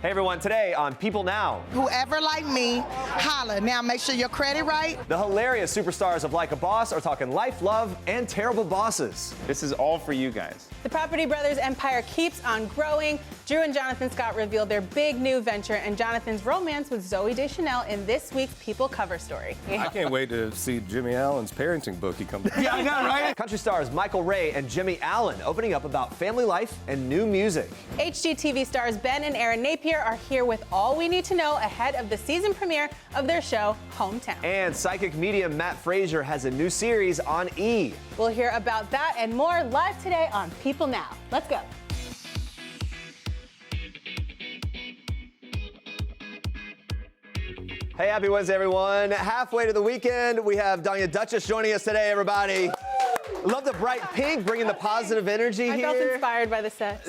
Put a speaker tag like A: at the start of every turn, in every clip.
A: Hey everyone, today on People Now.
B: Whoever like me, holla. Now make sure your credit right.
A: The hilarious superstars of Like a Boss are talking life, love, and terrible bosses.
C: This is all for you guys.
D: The Property Brothers empire keeps on growing. Drew and Jonathan Scott revealed their big new venture and Jonathan's romance with Zooey Deschanel in this week's People cover story.
E: I can't wait to see Jimmy Allen's parenting book he comes out.
A: Yeah, I know, right? Country stars Michael Ray and Jimmy Allen opening up about family life and new music.
D: HGTV stars Ben and Erin Napier are here with all we need to know ahead of the season premiere of their show, Hometown.
A: And psychic medium Matt Fraser has a new series on E!
D: We'll hear about that and more live today on People Now. Let's go.
A: Hey, happy Wednesday, everyone. Halfway to the weekend, we have Danya Duchess joining us today, everybody. Love the bright pink, bringing the positive energy
D: I
A: here.
D: felt inspired by the set.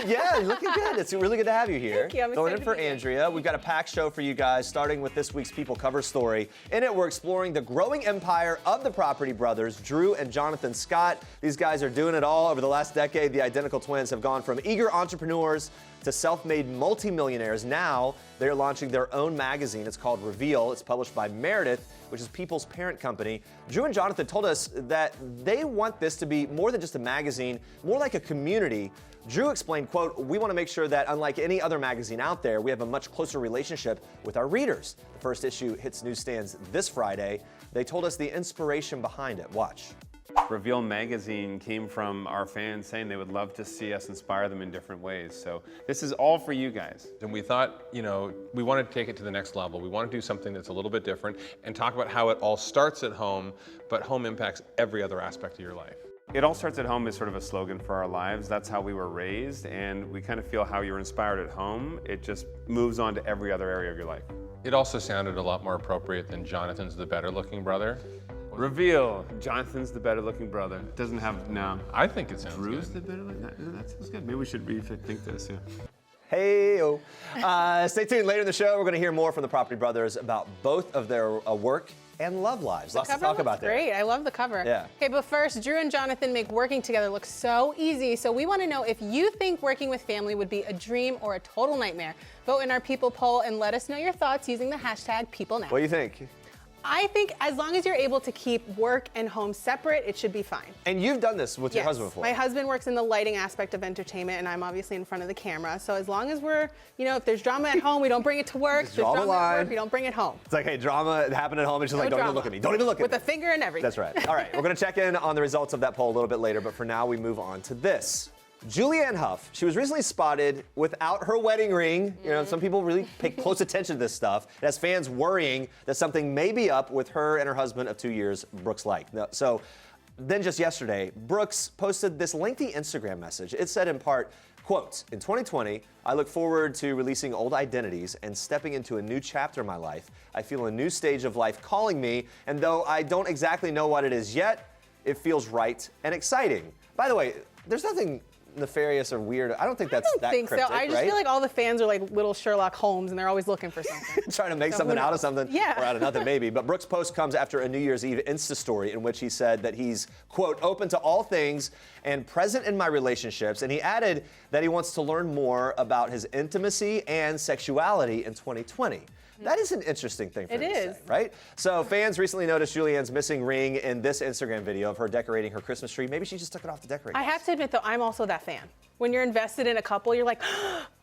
A: Yeah, looking good. It's really good to have you here.
D: Thank you. I'm
A: Going in
D: excited
A: for
D: to be here.
A: Andrea. We've got a packed show for you guys, starting with this week's People cover story. In it, we're exploring the growing empire of the Property Brothers, Drew and Jonathan Scott. These guys are doing it all. Over the last decade, the identical twins have gone from eager entrepreneurs to self-made multimillionaires. Now, they're launching their own magazine. It's called Reveal. It's published by Meredith, which is People's parent company. Drew and Jonathan told us that they want this to be more than just a magazine, more like a community. Drew explained, quote, "We want to make sure that unlike any other magazine out there, we have a much closer relationship with our readers." The first issue hits newsstands this Friday. They told us the inspiration behind it. Watch.
C: Reveal magazine came from our fans saying they would love to see us inspire them in different ways. So this is all for you guys.
E: And we thought, we wanted to take it to the next level. We want to do something that's a little bit different and talk about how it all starts at home, but home impacts every other aspect of your life.
C: It all starts at home is sort of a slogan for our lives. That's how we were raised, and we kind of feel how you're inspired at home. It just moves on to every other area of your life.
E: It also sounded a lot more appropriate than Jonathan's the better looking brother.
C: Reveal, Jonathan's the better looking brother. Doesn't have, no.
E: I think it sounds
C: Drew's
E: good.
C: the better looking, that sounds good. Maybe we should rethink this, yeah.
A: Hey-o. Stay tuned. Later in the show, we're going to hear more from the Property Brothers about both of their work and love lives. Lots to talk about there.
D: Great. I love the cover.
A: Yeah.
D: Okay, but first, Drew and Jonathan make working together look so easy. So we want to know if you think working with family would be a dream or a total nightmare. Vote in our People poll and let us know your thoughts using the hashtag PeopleNow.
A: What do you think?
D: I think as long as you're able to keep work and home separate, it should be fine.
A: And you've done this with your husband before.
D: My husband works in the lighting aspect of entertainment, and I'm obviously in front of the camera. So as long as we're, if there's drama at home, we don't bring it to work. If there's
A: draw the
D: drama at
A: line.
D: work, we don't bring it home.
A: It's like, hey, drama happened at home, and she's like, don't even look at me. Don't even look at me.
D: With a finger and everything.
A: That's right. All right, we're going to check in on the results of that poll a little bit later, but for now, we move on to this. Julianne Hough, she was recently spotted without her wedding ring. Some people really pay close attention to this stuff. It has fans worrying that something may be up with her and her husband of 2 years, Brooks Like. So then just yesterday, Brooks posted this lengthy Instagram message. It said in part, quote, "In 2020, I look forward to releasing old identities and stepping into a new chapter in my life. I feel a new stage of life calling me, and though I don't exactly know what it is yet, it feels right and exciting." By the way, there's nothing nefarious or weird. I don't think that's that cryptic,
D: so. I just
A: right?
D: feel like all the fans are like little Sherlock Holmes, and they're always looking for something.
A: Trying to make something out of something,
D: Yeah.
A: or out of nothing maybe. But Brooks' post comes after a New Year's Eve Insta story in which he said that he's, quote, "open to all things and present in my relationships." And he added that he wants to learn more about his intimacy and sexuality in 2020. That is an interesting thing for him to say, right? So fans recently noticed Julianne's missing ring in this Instagram video of her decorating her Christmas tree. Maybe she just took it off the decorators.
D: I have to admit, though, I'm also that fan. When you're invested in a couple, you're like,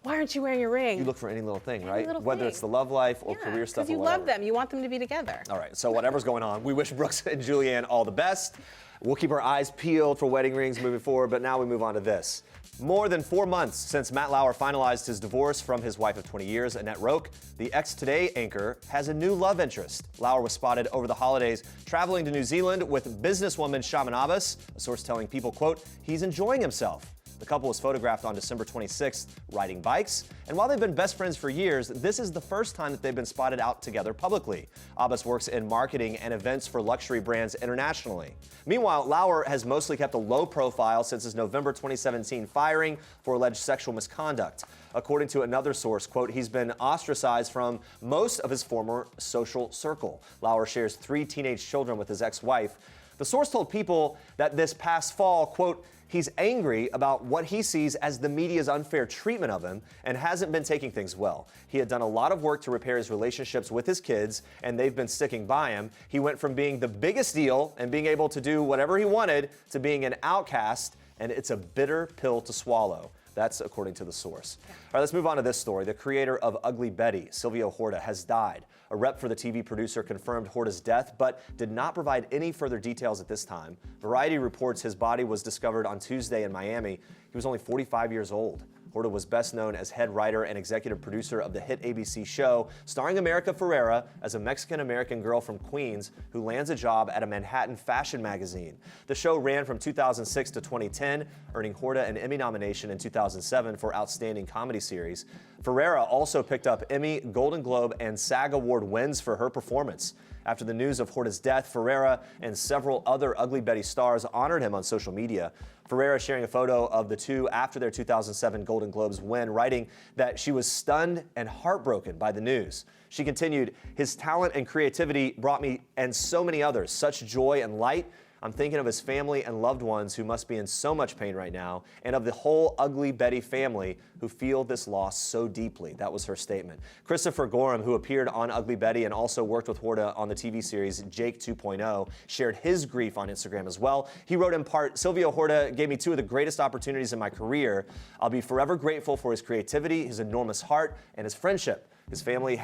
D: why aren't you wearing your ring?
A: You look for any little thing, right?
D: little
A: Whether
D: thing.
A: it's the love life or career stuff or
D: because you
A: whatever.
D: love them. You want them to be together.
A: All right, so whatever's going on, we wish Brooks and Julianne all the best. We'll keep our eyes peeled for wedding rings moving forward, but now we move on to this. More than 4 months since Matt Lauer finalized his divorce from his wife of 20 years, Annette Roque, the X Today anchor has a new love interest. Lauer was spotted over the holidays traveling to New Zealand with businesswoman Shaman Abbas, a source telling People, quote, "He's enjoying himself." The couple was photographed on December 26th riding bikes, and while they've been best friends for years, this is the first time that they've been spotted out together publicly. Abbas works in marketing and events for luxury brands internationally. Meanwhile, Lauer has mostly kept a low profile since his November 2017 firing for alleged sexual misconduct. According to another source, quote, "He's been ostracized from most of his former social circle." Lauer shares 3 teenage children with his ex-wife. The source told People that this past fall, quote, he's angry about what he sees as the media's unfair treatment of him and hasn't been taking things well. He had done a lot of work to repair his relationships with his kids, and they've been sticking by him. He went from being the biggest deal and being able to do whatever he wanted to being an outcast, and it's a bitter pill to swallow. That's according to the source. All right, let's move on to this story. The creator of Ugly Betty, Silvio Horta, has died. A rep for the TV producer confirmed Horta's death, but did not provide any further details at this time. Variety reports his body was discovered on Tuesday in Miami. He was only 45 years old. Horta was best known as head writer and executive producer of the hit ABC show, starring America Ferrera as a Mexican-American girl from Queens who lands a job at a Manhattan fashion magazine. The show ran from 2006 to 2010, earning Horta an Emmy nomination in 2007 for Outstanding Comedy Series. Ferrera also picked up Emmy, Golden Globe, and SAG Award wins for her performance. After the news of Horta's death, Ferrera and several other Ugly Betty stars honored him on social media. Ferrera sharing a photo of the two after their 2007 Golden Globes win, writing that she was stunned and heartbroken by the news. She continued, his talent and creativity brought me and so many others such joy and light. I'm thinking of his family and loved ones who must be in so much pain right now, and of the whole Ugly Betty family who feel this loss so deeply. That was her statement. Christopher Gorham, who appeared on Ugly Betty and also worked with Horta on the TV series Jake 2.0, shared his grief on Instagram as well. He wrote in part, Silvio Horta gave me two of the greatest opportunities in my career. I'll be forever grateful for his creativity, his enormous heart, and his friendship. His family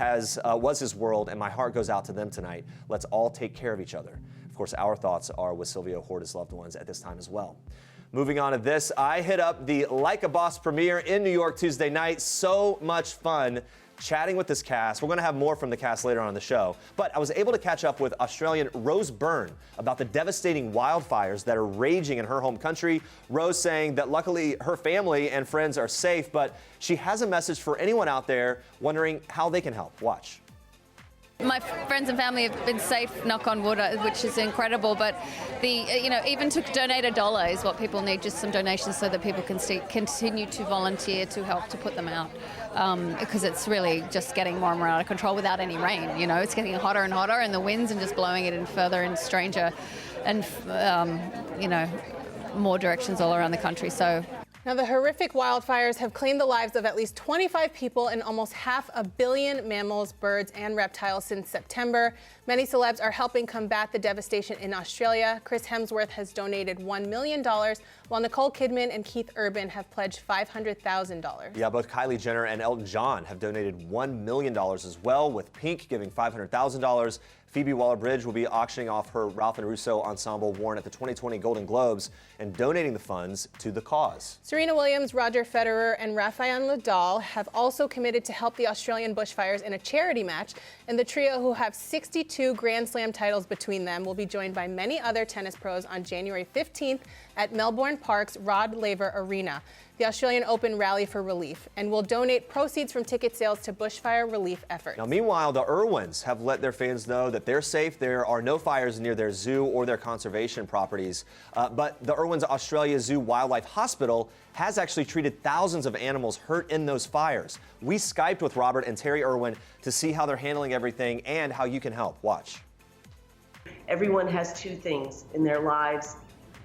A: was his world, and my heart goes out to them tonight. Let's all take care of each other. Of course, our thoughts are with Silvio Horta's loved ones at this time as well. Moving on to this, I hit up the Like a Boss premiere in New York Tuesday night. So much fun chatting with this cast. We're going to have more from the cast later on in the show. But I was able to catch up with Australian Rose Byrne about the devastating wildfires that are raging in her home country. Rose saying that luckily her family and friends are safe, but she has a message for anyone out there wondering how they can help. Watch.
F: My friends and family have been safe, knock on wood, which is incredible. But even to donate $1 is what people need, just some donations so that people can continue to volunteer to help to put them out. Because it's really just getting more and more out of control without any rain. It's getting hotter and hotter, and the winds and just blowing it in further and stranger, and more directions all around the country. So.
D: Now, the horrific wildfires have claimed the lives of at least 25 people and almost 500 million mammals, birds, and reptiles since September. Many celebs are helping combat the devastation in Australia. Chris Hemsworth has donated $1 million, while Nicole Kidman and Keith Urban have pledged $500,000. Yeah, both Kylie Jenner and Elton John have donated $1 million as well, with Pink giving $500,000. Phoebe Waller-Bridge will be auctioning off her Ralph and Russo ensemble worn at the 2020 Golden Globes and donating the funds to the cause. Serena Williams, Roger Federer, and Rafael Nadal have also committed to help the Australian bushfires in a charity match, and the trio, who have 62 Grand Slam titles between them, will be joined by many other tennis pros on January 15th at Melbourne Park's Rod Laver Arena. The Australian Open Rally for Relief, and will donate proceeds from ticket sales to bushfire relief efforts. Now, meanwhile, the Irwins have let their fans know that they're safe. There are no fires near their zoo or their conservation properties. But the Irwins Australia Zoo Wildlife Hospital has actually treated thousands of animals hurt in those fires. We Skyped with Robert and Terry Irwin to see how they're handling everything and how you can help. Watch.
G: Everyone has two things in their lives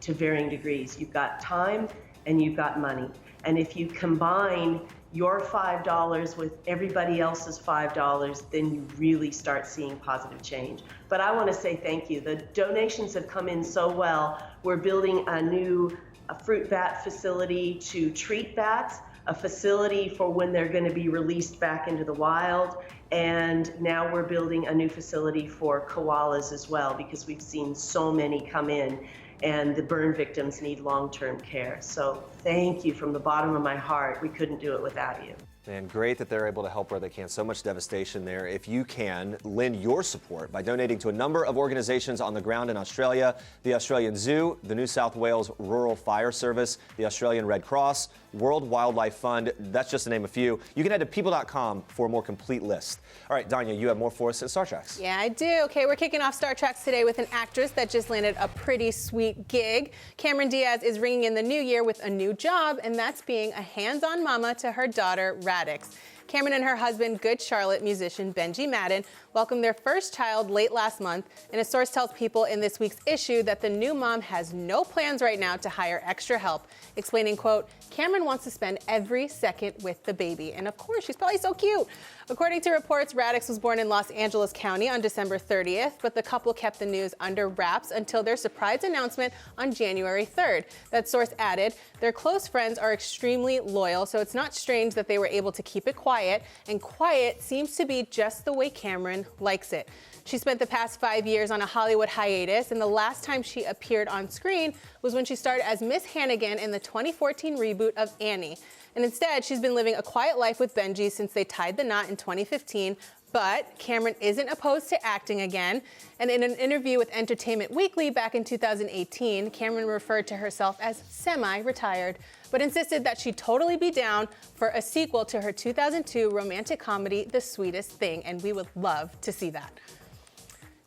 G: to varying degrees. You've got time and you've got money. And if you combine your $5 with everybody else's $5, then you really start seeing positive change. But I want to say thank you. The donations have come in so well. We're building a new fruit bat facility to treat bats, a facility for when they're going to be released back into the wild. And now we're building a new facility for koalas as well, because we've seen so many come in, and the burn victims need long-term care. So thank you from the bottom of my heart. We couldn't do it without you.
A: And great that they're able to help where they can. So much devastation there. If you can, lend your support by donating to a number of organizations on the ground in Australia: the Australian Zoo, the New South Wales Rural Fire Service, the Australian Red Cross, World Wildlife Fund. That's just to name a few. You can head to people.com for a more complete list. All right, Danya, you have more for us in Star Treks.
D: Yeah, I do. Okay, we're kicking off Star Treks today with an actress that just landed a pretty sweet gig. Cameron Diaz is ringing in the new year with a new job, and that's being a hands-on mama to her daughter, Radix. Cameron and her husband, Good Charlotte musician Benji Madden, welcomed their first child late last month, and a source tells People in this week's issue that the new mom has no plans right now to hire extra help, explaining, quote, Cameron wants to spend every second with the baby, and of course, she's probably so cute. According to reports, Radix was born in Los Angeles County on December 30th, but the couple kept the news under wraps until their surprise announcement on January 3rd. That source added, their close friends are extremely loyal, so it's not strange that they were able to keep it quiet, and quiet seems to be just the way Cameron likes it. She spent the past 5 years on a Hollywood hiatus, and the last time she appeared on screen was when she starred as Miss Hannigan in the 2014 reboot of Annie. And instead, she's been living a quiet life with Benji since they tied the knot in 2015. But Cameron isn't opposed to acting again. And in an interview with Entertainment Weekly back in 2018, Cameron referred to herself as semi-retired, but insisted that she'd totally be down for a sequel to her 2002 romantic comedy, The Sweetest Thing, and we would love to see that.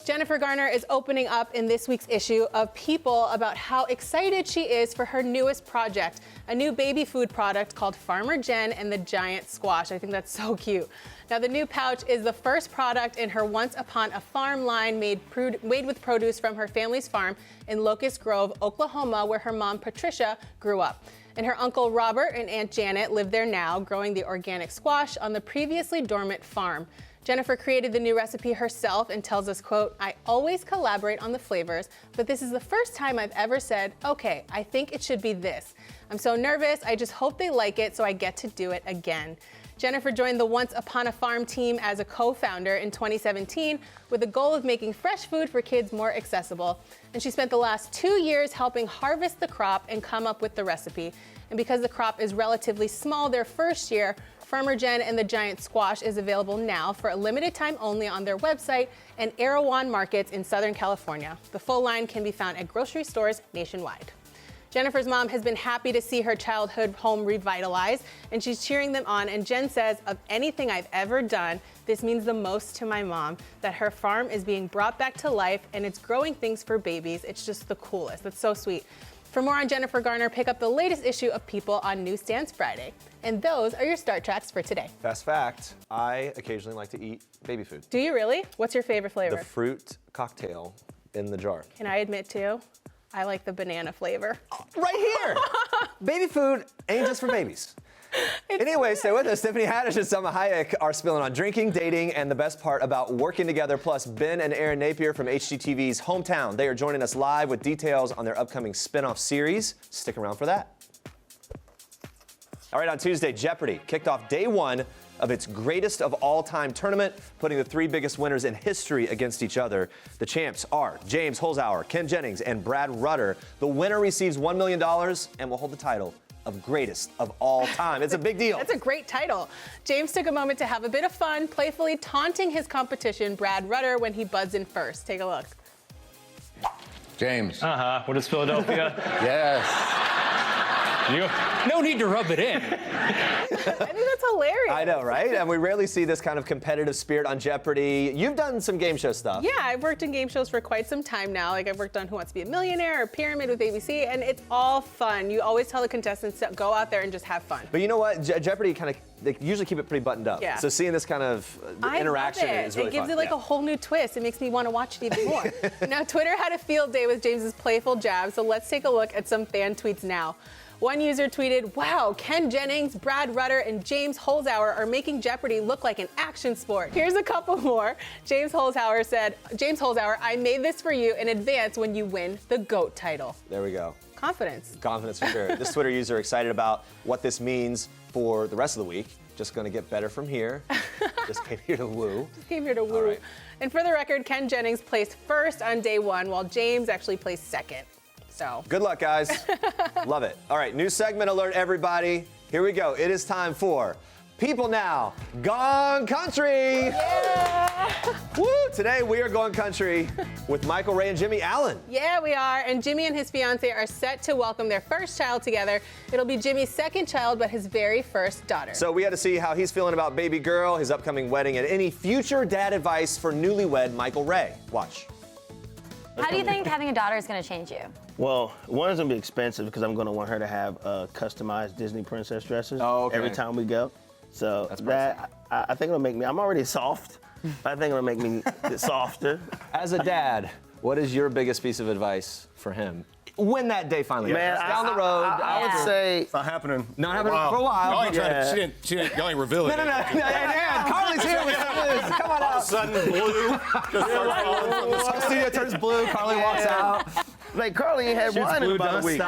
D: Jennifer Garner is opening up in this week's issue of People about how excited she is for her newest project, a new baby food product called Farmer Jen and the Giant Squash. I think that's so cute. Now, the new pouch is the first product in her Once Upon a Farm line made with produce from her family's farm in Locust Grove, Oklahoma, where her mom, Patricia, grew up. And her uncle Robert and Aunt Janet live there now, growing the organic squash on the previously dormant farm. Jennifer created the new recipe herself and tells us, quote, I always collaborate on the flavors, but this is the first time I've ever said, okay, I think it should be this. I'm so nervous, I just hope they like it so I get to do it again. Jennifer joined the Once Upon a Farm team as a co-founder in 2017 with the goal of making fresh food for kids more accessible. And she spent the last 2 years helping harvest the crop and come up with the recipe. And because the crop is relatively small their first year, Farmer Jen and the Giant Squash is available now for a limited time only on their website and Erewhon markets in Southern California. The full line can be found at grocery stores nationwide. Jennifer's mom has been happy to see her childhood home revitalized, and she's cheering them on. And Jen says, of anything I've ever done, this means the most to my mom, that her farm is being brought back to life and it's growing things for babies. It's just the coolest. That's so sweet. For more on Jennifer Garner, pick up the latest issue of People on Newsstands Friday. And those are your Start Tracks for today.
A: Fast fact, I occasionally like to eat baby food.
D: Do you really? What's your favorite flavor?
A: The fruit cocktail in the jar.
D: Can I admit too? I like the banana flavor.
A: Right here! Baby food ain't just for babies. Anyway, stay with us. Tiffany Haddish and Salma Hayek are spilling on drinking, dating, and the best part about working together. Plus, Ben and Erin Napier from HGTV's Hometown. They are joining us live with details on their upcoming spin-off series. Stick around for that. All right, on Tuesday, Jeopardy kicked off day one of its greatest of all time tournament, putting the three biggest winners in history against each other. The champs are James Holzhauer, Ken Jennings, and Brad Rutter. The winner receives $1 million and will hold the title of greatest of all time. It's a big deal.
D: That's a great title. James took a moment to have a bit of fun, playfully taunting his competition, Brad Rutter, when he buzzed in first. Take a look.
H: James.
I: What is Philadelphia?
H: Yes.
I: No need to rub it in.
D: I think that's hilarious.
A: I know, right? And we rarely see this kind of competitive spirit on Jeopardy. You've done some game show stuff.
D: Yeah, I've worked in game shows for quite some time now. Like I've worked on Who Wants to Be a Millionaire or Pyramid with ABC, and it's all fun. You always tell the contestants to go out there and just have fun.
A: But you know what? Jeopardy they usually keep it pretty buttoned up.
D: Yeah.
A: So seeing this kind of interaction is really
D: fun. It gives
A: fun.
D: it like a whole new twist. It makes me want to watch it even more. Now, Twitter had a field day with James's playful jab, so let's take a look at some fan tweets now. One user tweeted, wow, Ken Jennings, Brad Rutter, and James Holzhauer are making Jeopardy look like an action sport. Here's a couple more. James Holzhauer said, James Holzhauer, I made this for you in advance when you win the GOAT title.
A: There we go.
D: Confidence.
A: Confidence for sure. This Twitter user excited about what this means for the rest of the week. Just going to get better from here. Just came here to woo.
D: Just came here to woo.
A: Right.
D: And for the record, Ken Jennings placed first on day one, while James actually placed second. So.
A: Good luck, guys. Love it. All right, new segment alert, everybody. Here we go. It is time for People Now Gone Country.
D: Yeah.
A: Woo! Today we are going country with Michael Ray and Jimmy Allen.
D: Yeah, we are. And Jimmy and his fiance are set to welcome their first child together. It'll be Jimmy's second child, but his very first daughter.
A: So we had to see how he's feeling about baby girl, his upcoming wedding, and any future dad advice for newlywed Michael Ray. Watch.
J: How do you think having a daughter is going to change you?
K: Well, one is going to be expensive because I'm going to want her to have customized Disney princess dresses every time we go.
H: So I think it'll make me, I'm already soft, but I think it'll make me softer.
A: As a dad, what is your biggest piece of advice for him when that day finally comes? Down the road.
H: I would say
K: it's not happening.
A: Not happening for a while.
K: Y'all ain't trying to, she ain't, y'all ain't revealing it.
A: No. Dan, Carly's here with us. Come on out.
K: All of a sudden, blue just starts falling from the sky.
A: Studio turns blue. Carly walks out.
H: Like Carly ain't had wine in about a week.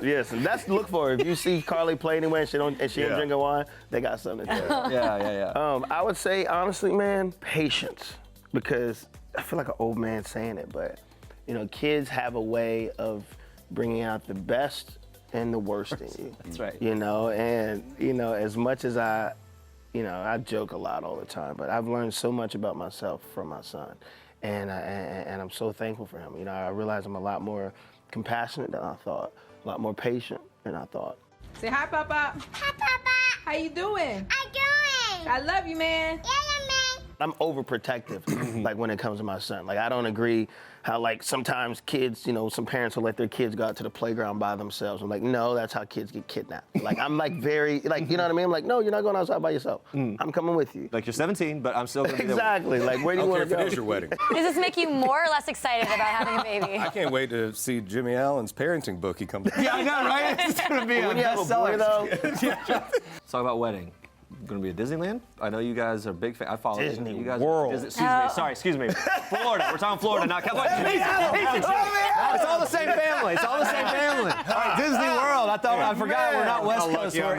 H: Yes, and that's to look for. If you see Carly play anywhere and she ain't drinking wine, they got something to tell.
A: Yeah.
H: I would say honestly, man, patience, because I feel like an old man saying it, but you know, kids have a way of bringing out the best and the worst in you.
A: That's right.
H: You know, and you know, as much as I joke a lot all the time, but I've learned so much about myself from my son. And I'm so thankful for him. You know, I realize I'm a lot more compassionate than I thought, a lot more patient than I thought.
L: Say hi, Papa.
M: Hi, Papa.
L: How you doing?
M: I'm doing.
L: I love you, man.
M: Yeah, man.
H: I'm overprotective, like when it comes to my son. Like I don't agree how like sometimes kids, you know, some parents will let their kids go out to the playground by themselves. I'm like, no, that's how kids get kidnapped. Like I'm like very, like, you know what I mean? I'm like, no, you're not going outside by yourself. I'm coming with you.
A: Like you're 17, but I'm still gonna be there.
H: Exactly. Like where do you want to go?
K: It is your wedding.
J: Does this make you more or less excited about having a baby?
K: I can't wait to see Jimmy Allen's parenting book. He comes.
A: Yeah, I know, right? It's gonna be a bestseller. Let's talk about wedding. Going to be at Disneyland? I know you guys are big fans. I follow
H: Disney
A: you guys.
K: World.
A: Excuse me. Florida. We're talking Florida, not California. It's all the same family. All right, Disney World. I forgot we're not West Coast. We're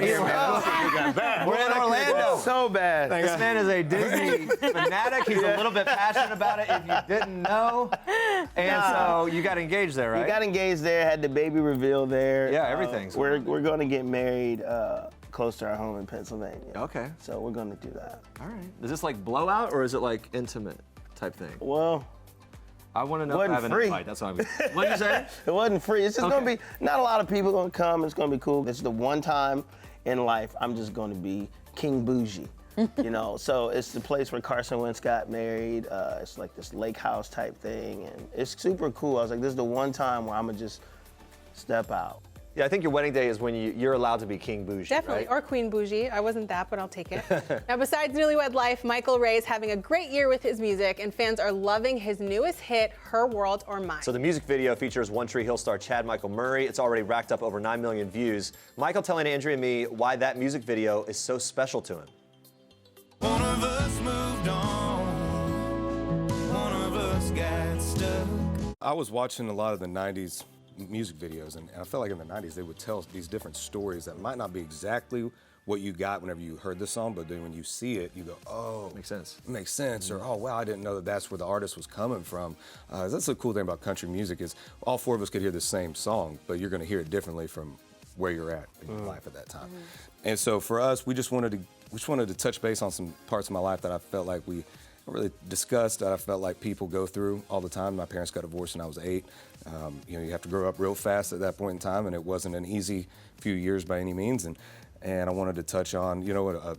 A: in Orlando.
H: So bad.
A: This man is a Disney fanatic. He's a little bit passionate about it, if you didn't know. And so you got engaged there, right?
H: We got engaged there, had the baby reveal there.
A: Yeah, everything's.
H: We're going to get married close to our home in Pennsylvania.
A: Okay.
H: So we're going to do that.
A: All right. Is this like blowout or is it like intimate type thing?
H: Well,
A: I want to know if I have an invite. That's what I'm. What did you say?
H: It wasn't free. It's just going to be, not a lot of people going to come. It's going to be cool. It's the one time in life I'm just going to be King Bougie. You know, so it's the place where Carson Wentz got married. It's like this lake house type thing, and it's super cool. I was like, this is the one time where I'm gonna just step out.
A: Yeah, I think your wedding day is when you're allowed to be King Bougie.
D: Definitely,
A: right?
D: or Queen Bougie. I wasn't that, but I'll take it. Now, besides Newlywed Life, Michael Ray is having a great year with his music, and fans are loving his newest hit, Her World or Mine.
A: So the music video features One Tree Hill star Chad Michael Murray. It's already racked up over 9 million views. Michael telling Andrea and me why that music video is so special to him.
N: One of us moved on, one of us got stuck.
K: I was watching a lot of the 90s music videos, and I felt like in the 90s they would tell these different stories that might not be exactly what you got whenever you heard the song, but then when you see it, you go, oh,
A: makes sense.
K: It makes sense, or oh wow, I didn't know that that's where the artist was coming from. That's the cool thing about country music is all four of us could hear the same song, but you're going to hear it differently from where you're at in your life at that time. And so for us, we just wanted to touch base on some parts of my life that I felt like we really discussed, that I felt like people go through all the time. My parents got divorced when I was 8. You know, you have to grow up real fast at that point in time, and it wasn't an easy few years by any means. And I wanted to touch on, you know, an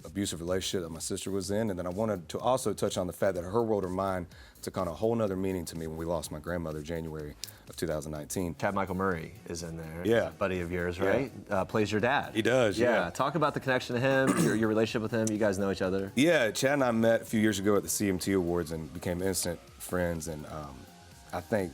K: abusive relationship that my sister was in, and then I wanted to also touch on the fact that Her World or Mine took on a whole nother meaning to me when we lost my grandmother January of 2019.
A: Chad Michael Murray is in there.
K: Yeah.
A: A buddy of yours, right? Yeah. Plays your dad.
K: He does, yeah.
A: Talk about the connection to him, your relationship with him. You guys know each other?
K: Yeah, Chad and I met a few years ago at the CMT Awards and became instant friends. And I think,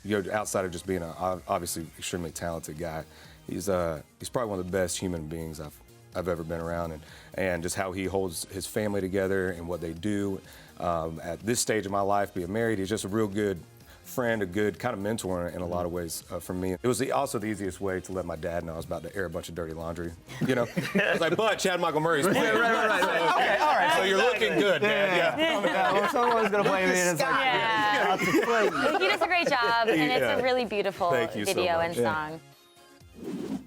K: you know, outside of just being an obviously extremely talented guy, he's probably one of the best human beings I've ever been around, and just how he holds his family together and what they do. At this stage of my life, being married, he's just a real good friend, a good kind of mentor in a lot of ways for me. It was also the easiest way to let my dad know I was about to air a bunch of dirty laundry. You know, I was like, but Chad Michael Murray's playing.
A: Right. Okay, all right.
K: So you're looking good, Dad.
A: Yeah. Well, someone's gonna blame me, and it's like,
J: He does a great job, and it's a really beautiful video and song.
A: Yeah.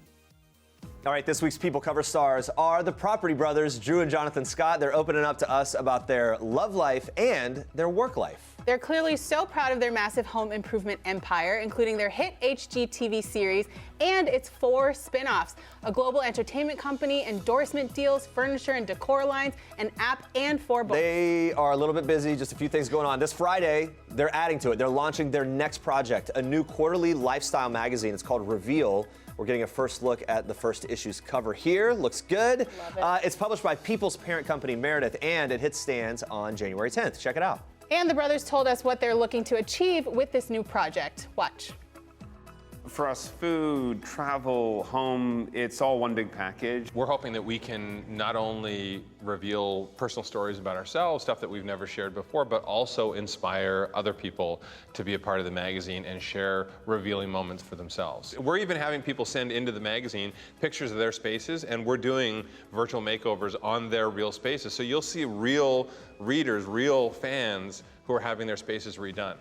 A: All right, this week's People Cover stars are the Property Brothers, Drew and Jonathan Scott. They're opening up to us about their love life and their work life.
D: They're clearly so proud of their massive home improvement empire, including their hit HGTV series and its 4 spin-offs, a global entertainment company, endorsement deals, furniture and decor lines, an app, and 4 books.
A: They are a little bit busy, just a few things going on. This Friday, they're adding to it. They're launching their next project, a new quarterly lifestyle magazine. It's called Reveal. We're getting a first look at the first issue's cover here. Looks good. It's published by People's parent company, Meredith, and it hits stands on January 10th. Check it out.
D: And the brothers told us what they're looking to achieve with this new project. Watch.
C: For us, food, travel, home, it's all one big package.
E: We're hoping that we can not only reveal personal stories about ourselves, stuff that we've never shared before, but also inspire other people to be a part of the magazine and share revealing moments for themselves. We're even having people send into the magazine pictures of their spaces, and we're doing virtual makeovers on their real spaces. So you'll see real readers, real fans who are having their spaces redone.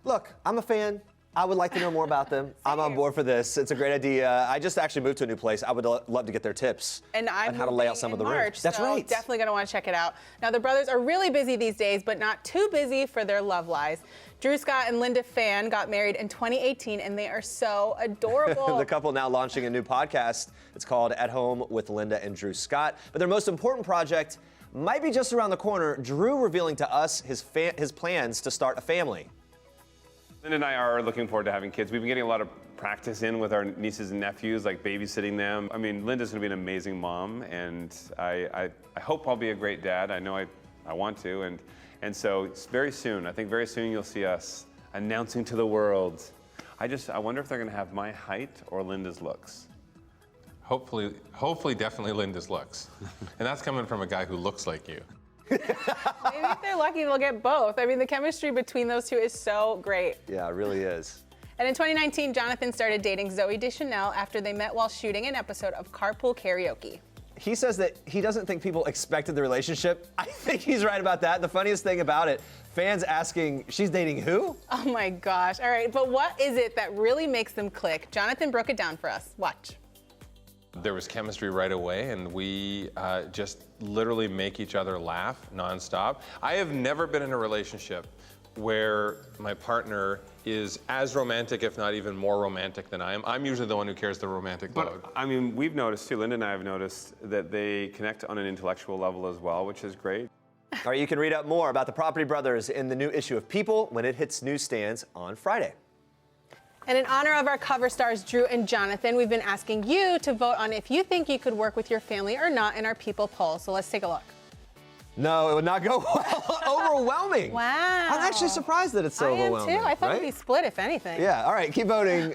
A: Look, I'm a fan. I would like to know more about them. I'm on board for this. It's a great idea. I just actually moved to a new place. I would love to get their tips
D: and
A: on how to lay out some of the rooms. That's right.
D: Definitely going to want to check it out. Now, the brothers are really busy these days, but not too busy for their love lives. Drew Scott and Linda Fan got married in 2018, and they are so adorable.
A: The couple now launching a new podcast. It's called At Home with Linda and Drew Scott. But their most important project might be just around the corner. Drew revealing to us his plans to start a family.
C: Linda and I are looking forward to having kids. We've been getting a lot of practice in with our nieces and nephews, like babysitting them. I mean, Linda's gonna be an amazing mom, and I hope I'll be a great dad. I know I want to, and so it's very soon. I think very soon you'll see us announcing to the world. I wonder if they're gonna have my height or Linda's looks.
E: Hopefully, definitely Linda's looks. And that's coming from a guy who looks like you.
D: Maybe if they're lucky, they'll get both. I mean, the chemistry between those two is so great.
A: Yeah, it really is.
D: And in 2019, Jonathan started dating Zooey Deschanel after they met while shooting an episode of Carpool Karaoke.
A: He says that he doesn't think people expected the relationship. I think he's right about that. The funniest thing about it, fans asking, she's dating who?
D: Oh my gosh. All right, but what is it that really makes them click? Jonathan broke it down for us. Watch.
E: There was chemistry right away, and we just literally make each other laugh nonstop. I have never been in a relationship where my partner is as romantic, if not even more romantic than I am. I'm usually the one who carries the romantic load.
C: I mean, we've noticed too, Linda and I have noticed that they connect on an intellectual level as well, which is great.
A: All right, you can read up more about the Property Brothers in the new issue of People when it hits newsstands on Friday.
D: And in honor of our cover stars, Drew and Jonathan, we've been asking you to vote on if you think you could work with your family or not in our People poll. So let's take a look.
A: No, it would not go well. Overwhelming.
D: Wow.
A: I'm actually surprised that it's so overwhelming.
D: I am too. I thought
A: right?
D: it'd be split, if anything.
A: Yeah, all right, keep voting,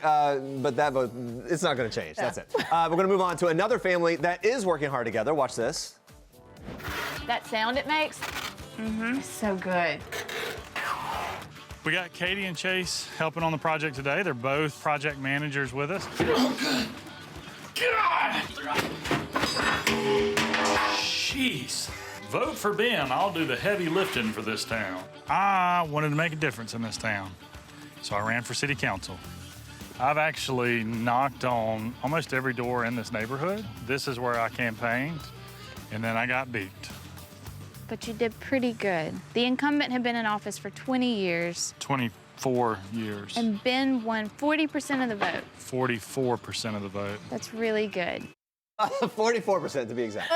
A: but that vote, it's not going to change. That's it. We're going to move on to another family that is working hard together. Watch this.
J: That sound it makes, so good.
M: We got Katie and Chase helping on the project today. They're both project managers with us. Jeez. Vote for Ben. I'll do the heavy lifting for this town. I wanted to make a difference in this town, so I ran for city council. I've actually knocked on almost every door in this neighborhood. This is where I campaigned, and then I got beat.
O: But you did pretty good. The incumbent had been in office for 20 years.
M: 24 years.
O: And Ben won 40% of the vote.
M: 44% of the vote.
O: That's really good.
A: 44% to be exact.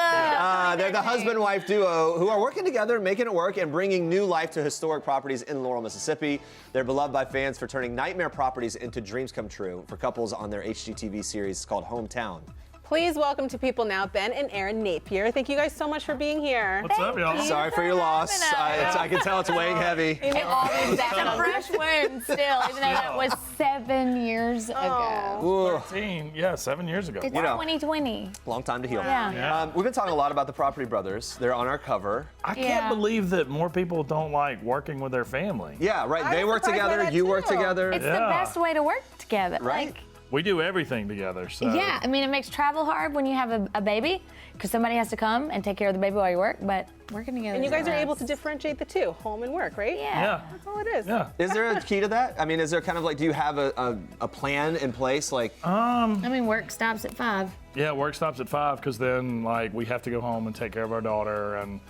A: They're the husband-wife duo who are working together, making it work, and bringing new life to historic properties in Laurel, Mississippi. They're beloved by fans for turning nightmare properties into dreams come true for couples on their HGTV series called Hometown.
D: Please welcome to People Now, Ben and Erin Napier. Thank you guys so much for being here.
M: What's up, y'all?
A: Sorry for your loss. I can tell it's weighing heavy.
J: It's a fresh wound still, even though that was 7 years ago.
M: 13, 7 years ago.
J: It's 2020.
A: Long time to heal.
J: Yeah.
A: We've been talking a lot about the Property Brothers. They're on our cover.
M: I can't believe that more people don't like working with their family.
A: Yeah, right. They work together, you work together.
J: It's the best way to work together.
A: Right.
M: We do everything together, so.
J: Yeah, I mean, it makes travel hard when you have a baby, because somebody has to come and take care of the baby while you work, but working together.
D: And you guys are able to different the two, home and work, right?
J: Yeah.
D: That's all it is.
M: Yeah.
A: Is there a key to that? I mean, is there kind of like, do you have a plan in place? Like,
J: I mean, work stops at 5.
M: Yeah, work stops at 5 because then like we have to go home and take care of our daughter and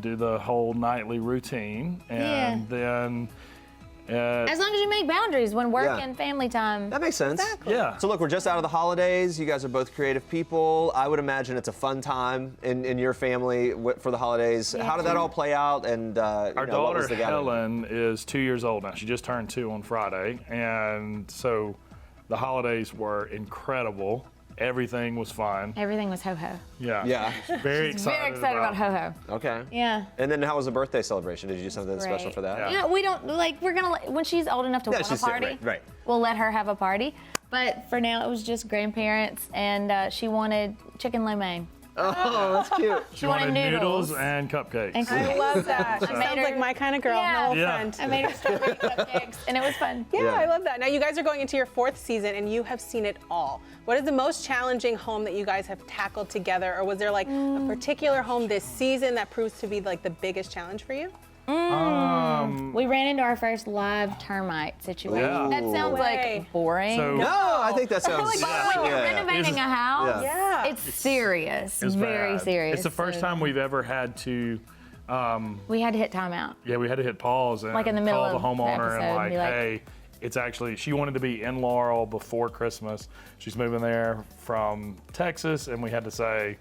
M: do the whole nightly routine, and then
J: As long as you make boundaries when work
A: Yeah.
J: and family time.
A: That makes sense.
M: Yeah.
A: So look, we're just out of the holidays. You guys are both creative people. I would imagine it's a fun time in your family for the holidays. How did that all play out? And
M: Our
A: what was
M: daughter
A: the gathering?
M: Helen is 2 years old now. She just turned 2 on Friday, and so the holidays were incredible. Everything was fun.
J: Everything was ho-ho.
M: Yeah.
A: Yeah.
M: Very excited.
J: Very excited about ho-ho.
A: Okay.
J: Yeah.
A: And then how was the birthday celebration? Did you do something special
J: Great.
A: for that?
J: You know, we don't, like, we're gonna, when she's old enough to
A: Yeah,
J: want a
A: she's
J: party,
A: right.
J: we'll let her have a party. But for now, it was just grandparents, and she wanted chicken lo mein.
A: Oh, that's cute.
M: She wanted noodles and cupcakes.
J: And
D: I love that. She
J: I made
D: sounds
J: her-
D: like my kind of girl,
J: Yeah.
D: my little
M: Yeah.
D: friend.
J: I made her strawberry cupcakes, and it was fun.
D: Yeah,
A: Yeah.
D: I love that. Now you guys are going into your 4th season and you have seen it all. What is the most challenging home that you guys have tackled together? Or was there like a particular home this season that proves to be like the biggest challenge for you?
J: We ran into our first live termite situation.
M: Yeah.
J: That sounds
D: way.
J: like boring.
M: So-
A: No, I think that
J: I feel
A: sounds.
J: like when you're renovating a house,
D: Yeah.
J: it's serious.
M: It's
J: very
M: bad.
J: serious.
M: It's the first time we've ever had to.
J: We had to hit timeout.
M: Yeah, we had to hit pause and
J: Like in the middle
M: call the
J: of the
M: homeowner
J: episode
M: and
J: and be like-
M: hey, it's actually, she wanted to be in Laurel before Christmas. She's moving there from Texas, and we had to say,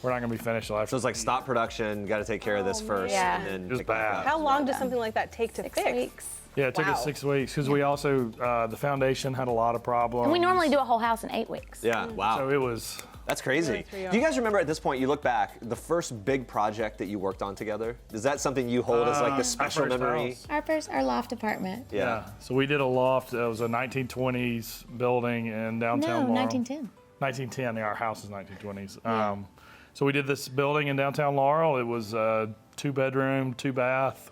M: we're not going to be finished till after.
A: So it's like stop production. Got to take care of this first.
J: Yeah.
A: And then
M: It was
A: pick back
M: bad.
A: up.
D: How long does something like that take to
J: 6
D: fix?
J: weeks.
M: Yeah, it took us
D: Wow.
M: 6 weeks because we also, the foundation had a lot of problems.
J: And we normally do a whole house in 8 weeks.
A: Yeah. Wow.
M: So it was,
A: That's crazy.
D: Yeah.
A: Do you guys remember at this point, you look back, the first big project that you worked on together? Is that something you hold as like
M: our
A: the special
M: first
A: memory?
M: house.
J: Our loft apartment.
A: Yeah.
M: So we did a loft. It was a 1920s building in downtown
J: No,
M: Laurel.
J: 1910.
M: 1910. Yeah, our house is 1920s. So we did this building in downtown Laurel. It was 2-bedroom, 2-bath.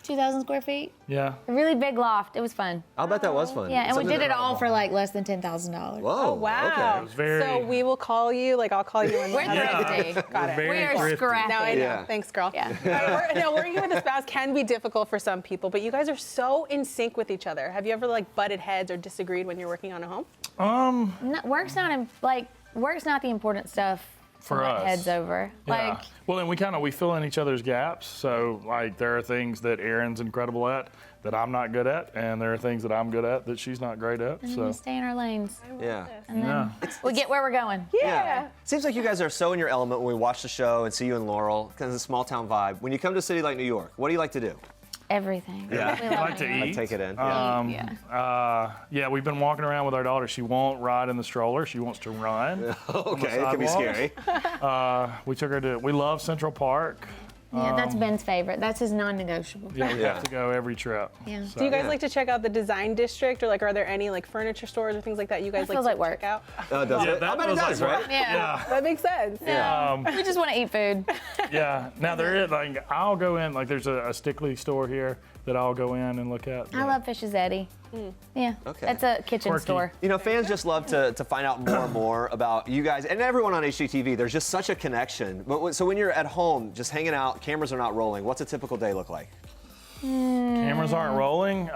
J: 2,000 square feet.
M: Yeah.
J: A really big loft. It was fun.
A: I'll bet that was fun.
J: Yeah, and we
A: Something
J: did it
A: that-
J: all for like less than $10,000.
A: Whoa.
D: Oh, wow.
A: Okay.
M: It was very-
D: So we will call you, like I'll call you when
J: We're
M: Yeah.
J: thrifty.
D: Got it.
M: Very
J: We are
M: thrifty.
J: scrappy.
D: Now I know.
A: Yeah.
D: Thanks, girl.
J: Yeah.
D: Now, working with a spouse can be difficult for some people, but you guys are so in sync with each other. Have you ever like butted heads or disagreed when you're working on a home?
J: Work's not the important stuff
M: For
J: to butt
M: us.
J: heads over.
M: Yeah.
J: Like,
M: Well, and we fill in each other's gaps. So like there are things that Erin's incredible at that I'm not good at, and there are things that I'm good at that she's not great at.
J: and
M: So
J: we stay in our lanes.
A: Yeah.
J: And then
M: yeah.
J: we get where we're going.
D: Yeah.
A: Seems like you guys are so in your element when we watch the show and see you in Laurel, kind of the small town vibe. When you come to a city like New York, what do you like to do?
J: Everything.
A: Yeah.
J: We
M: I
J: love
M: like to
J: New York.
M: eat.
A: Take it in.
M: Yeah, we've been walking around with our daughter. She won't ride in the stroller. She wants to run.
A: Okay, it can be scary.
M: We took her to. We love Central Park.
J: Yeah, that's Ben's favorite. That's his non-negotiable.
M: Yeah, we
A: Yeah.
M: have to go every trip.
J: Yeah.
M: So-
D: Do you guys
A: Yeah.
D: like to check out the design district, or like are there any like furniture stores or things like that you guys
J: That
D: like
J: feels
D: to
J: like work.
D: check out?
A: Does
M: Yeah,
A: it? I
M: that
A: bet it
M: feels
A: does,
M: like
A: right?
M: work.
J: Yeah.
D: That makes sense.
J: We just want to eat food.
M: Yeah. Now there is like I'll go in like there's a Stickley store here that I'll go in and look at.
J: I love Fish's Eddie. Yeah.
A: Okay.
J: That's a kitchen
M: Quirky.
J: store.
A: You know, fans just love to find out more and more about you guys and everyone on HGTV. There's just such a connection. But so when you're at home, just hanging out, cameras are not rolling. What's a typical day look like?
M: Cameras aren't rolling.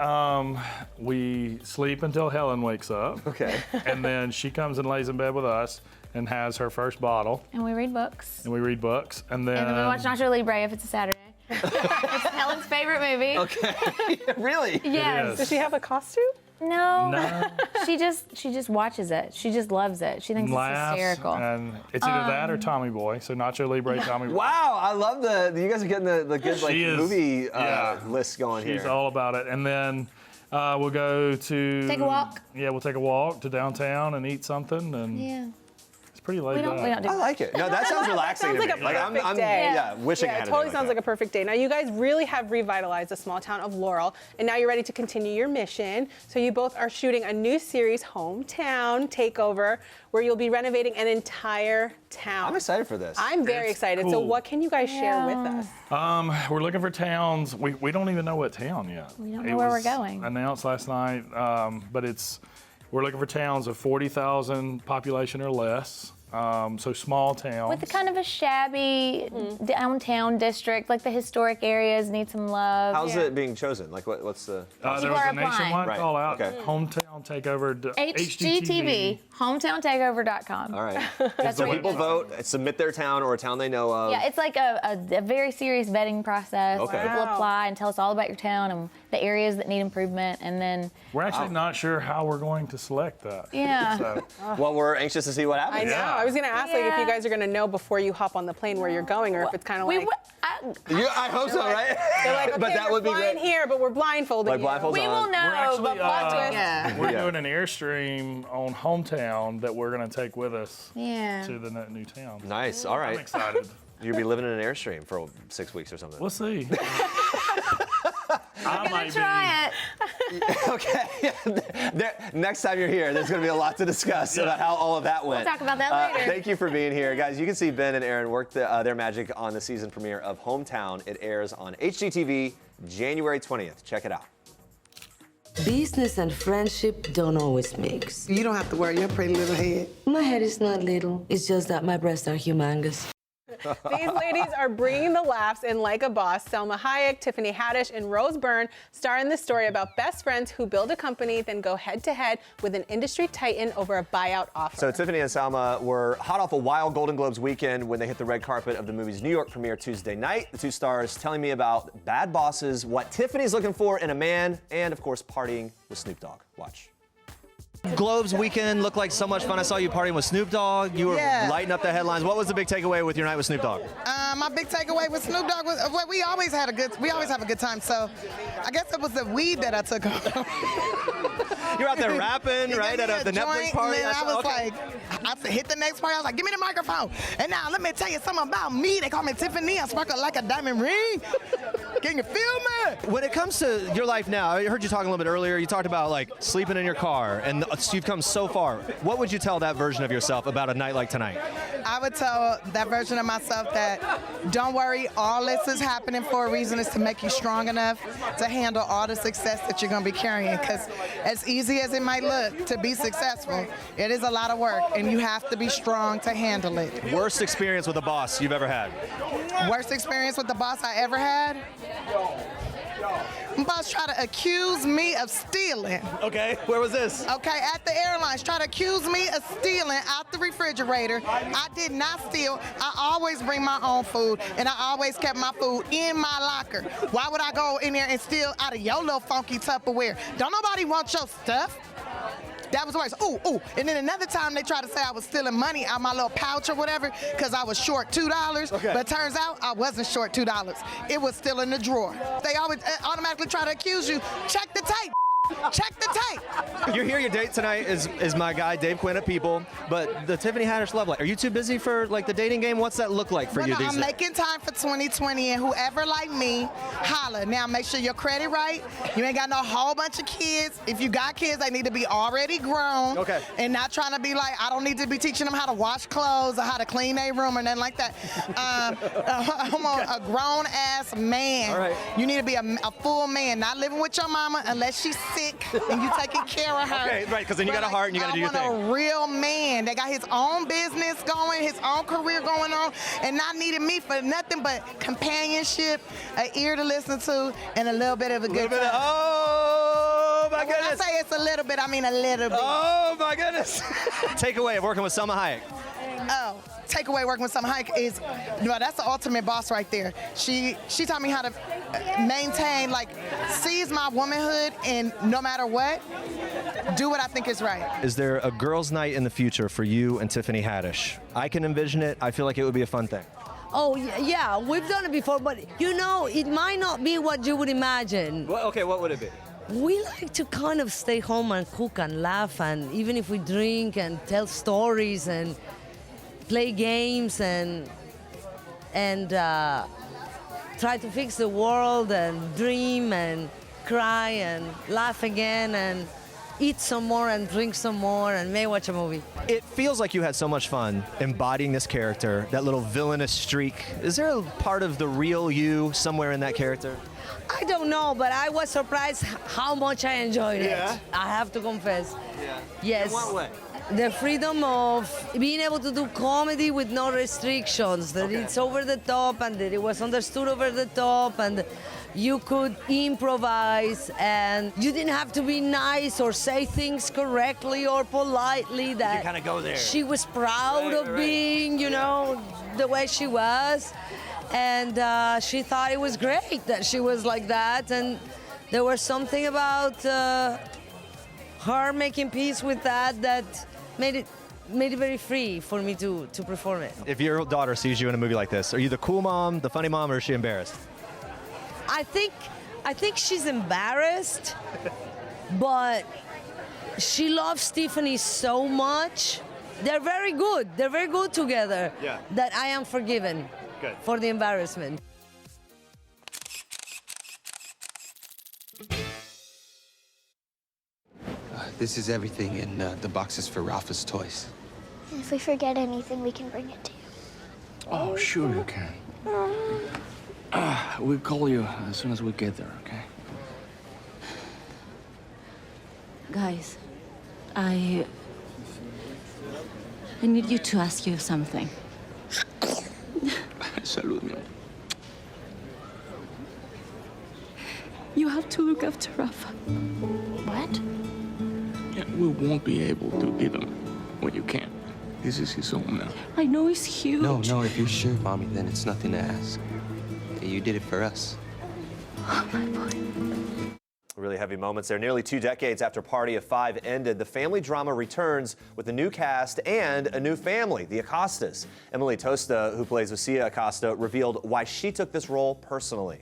M: We sleep until Helen wakes up.
A: Okay.
M: And then she comes and lays in bed with us and has her first bottle,
J: And we read books.
M: and we read books, and then,
J: And then we watch Nacho Libre if it's a Saturday. It's Helen's favorite movie.
A: Okay. Really?
J: Yes.
D: Does she have a costume?
J: No.
M: No.
J: She just watches it. She just loves it. She thinks it's
M: laughs,
J: hysterical.
M: and it's either that or Tommy Boy. So Nacho Libre, Tommy Boy.
A: Wow, I love you guys are getting the good like
M: She is-
A: movie
M: yeah.
A: list going
M: She's
A: here.
M: all about it. And then we'll go to
J: Take a walk.
M: Yeah, we'll take a walk to downtown and eat something, and
J: Yeah.
M: it's pretty laid
J: We don't
M: back.
J: do
A: I like it. No, that sounds relaxing
D: Sounds
A: to
D: like
A: me.
D: a perfect
A: I'm
D: day.
A: yeah, wishing I
D: Yeah,
A: had
D: it totally
A: a day
D: sounds
A: like
D: like a perfect day. Now you guys really have revitalized the small town of Laurel, and now you're ready to continue your mission. So you both are shooting a new series, Hometown Takeover, where you'll be renovating an entire town.
A: I'm excited for this.
D: I'm very
M: It's
D: excited. So
M: cool.
D: what can you guys share with us?
M: We're looking for towns. We don't even know what town yet.
J: We don't know
M: It
J: where we're
M: was
J: going.
M: Announced last night, but we're looking for towns of 40,000 population or less. So small town.
J: With kind of a shabby downtown district, like the historic areas need some love.
A: How's it being chosen? Like, what's the?
M: There was a nationwide call out. Hometown takeover.
J: HGTV, hometowntakeover.com.
A: All right. So people vote, submit their town or a town they know of.
J: Yeah, it's like a very serious vetting process.
A: Okay.
J: People apply and tell us all about your town and the areas that need improvement, and then
M: we're actually not sure how we're going to select that.
J: Yeah.
M: So.
A: Well, we're anxious to see what happens.
D: I know. I was going to ask like if you guys are going to know before you hop on the plane where you're going, or if it's kind of like.
A: I hope so, right?
D: They're like, okay,
A: but that would be
D: flying
A: great.
D: here, but we're blindfolded.
A: Like blindfolds
J: we
A: on.
J: will know, but plot twist.
M: We're doing an Airstream on Hometown that we're going to take with us to the new town.
A: Nice. All right.
M: I'm excited.
A: You'll be living in an Airstream for 6 weeks or something.
M: We'll see.
J: I'm gonna try it.
A: Okay. Next time you're here, there's going to be a lot to discuss about how all of that went.
J: We'll talk about that later.
A: Thank you for being here, guys. You can see Ben and Erin work their magic on the season premiere of Hometown. It airs on HGTV January 20th. Check it out.
P: Business and friendship don't always mix.
B: You don't have to worry your pretty little head.
P: My head is not little. It's just that my breasts are humongous.
D: These ladies are bringing the laughs in Like a Boss. Selma Hayek, Tiffany Haddish, and Rose Byrne star in this story about best friends who build a company, then go head-to-head with an industry titan over a buyout offer.
A: So Tiffany and Selma were hot off a wild Golden Globes weekend when they hit the red carpet of the movie's New York premiere Tuesday night. The two stars telling me about bad bosses, what Tiffany's looking for in a man, and of course partying with Snoop Dogg. Watch.
Q: Globes weekend looked like so much fun. I saw you partying with Snoop Dogg. You were lighting up the headlines. What was the big takeaway with your night with Snoop Dogg?
B: My big takeaway with Snoop Dogg was well, we always have a good time. So I guess it was the weed that I took home.
Q: You're out there rapping, right, at the Netflix party?
B: And I was like, I hit the next party. I was like, give me the microphone. And now let me tell you something about me. They call me Tiffany. I sparkle like a diamond ring. Can you feel me?
Q: When it comes to your life now, I heard you talking a little bit earlier. You talked about like sleeping in your car, and you've come so far. What would you tell that version of yourself about a night like tonight?
B: I would tell that version of myself that don't worry, all this is happening for a reason, is to make you strong enough to handle all the success that you're going to be carrying. Because as easy as it might look to be successful, it is a lot of work, and you have to be strong to handle it.
Q: Worst experience with a boss you've ever had?
B: Worst experience with the boss I ever had? My boss tried to accuse me of stealing.
Q: Okay, where was this?
B: Okay, at the airlines, tried to accuse me of stealing out the refrigerator. I did not steal. I always bring my own food, and I always kept my food in my locker. Why would I go in there and steal out of your little funky Tupperware? Don't nobody want your stuff. That was worse. Ooh. And then another time they tried to say I was stealing money out my little pouch or whatever because I was short $2.
Q: Okay.
B: But turns out I wasn't short $2. It was still in the drawer. They always automatically try to accuse you. Check the tape. Check the tape.
Q: You're here. Your date tonight is my guy Dave Quinn at People, but the Tiffany Haddish love life. Are you too busy for like the dating game? What's that look like for you these days?
B: I'm making time for 2020, and whoever like me, holla. Now make sure your credit right. You ain't got no whole bunch of kids. If you got kids, they need to be already grown.
Q: Okay.
B: And not trying to be like, I don't need to be teaching them how to wash clothes or how to clean their room or nothing like that. I'm a grown ass man.
Q: All right.
B: You need to be a full man, not living with your mama unless she's sick and you taking care of her.
Q: Okay, right, because then you got a heart and you got to do your thing.
B: I want a real man that got his own business going, his own career going on, and not needing me for nothing but companionship, an ear to listen to, and a little bit of a good time.
Q: Oh, my goodness.
B: When I say it's a little bit, I mean a little bit.
Q: Oh, my goodness. Takeaway of working with Selma Hayek.
B: Oh, takeaway working with Selma Hayek is, that's the ultimate boss right there. She taught me how to maintain, like, seize my womanhood, and no matter what, do what I think is right.
Q: Is there a girls' night in the future for you and Tiffany Haddish? I can envision it. I feel like it would be a fun thing.
P: Oh, yeah, we've done it before, but it might not be what you would imagine.
Q: Well, okay, what would it be?
P: We like to kind of stay home and cook and laugh, and even if we drink and tell stories and play games and try to fix the world and dream and cry and laugh again and eat some more and drink some more and may watch a movie.
Q: It feels like you had so much fun embodying this character, that little villainous streak. Is there a part of the real you somewhere in that character?
P: I don't know, but I was surprised how much I enjoyed it.
Q: Yeah?
P: I have to confess.
Q: Yeah.
P: Yes.
Q: In what way?
P: the freedom of being able to do comedy with no restrictions, that it's over the top and that it was understood over the top and you could improvise and you didn't have to be nice or say things correctly or politely. That
Q: you kind of go there.
P: She was proud of being, you know, the way she was. And she thought it was great that she was like that. And there was something about her making peace with that made it very free for me to perform it.
Q: If your daughter sees you in a movie like this, are you the cool mom, the funny mom, or is she embarrassed?
P: I think she's embarrassed, but she loves Tiffany so much. They're very good. They're very good together.
Q: Yeah.
P: That I am forgiven for the embarrassment.
R: This is everything in the boxes for Rafa's toys.
S: If we forget anything, we can bring it to you.
I: Oh, sure you can. We'll call you as soon as we get there, okay?
T: Guys, I need you to ask you something.
I: Salud, mi amor.
T: You have to look after Rafa.
S: What?
I: Yeah, we won't be able to give him what you can. This is his home now.
T: I know it's huge.
R: No, if you're sure, Mommy, then it's nothing to ask. You did it for us.
T: Oh, my boy.
A: Really heavy moments there. Nearly 2 decades after Party of Five ended, the family drama returns with a new cast and a new family, the Acostas. Emily Tosta, who plays Lucia Acosta, revealed why she took this role personally.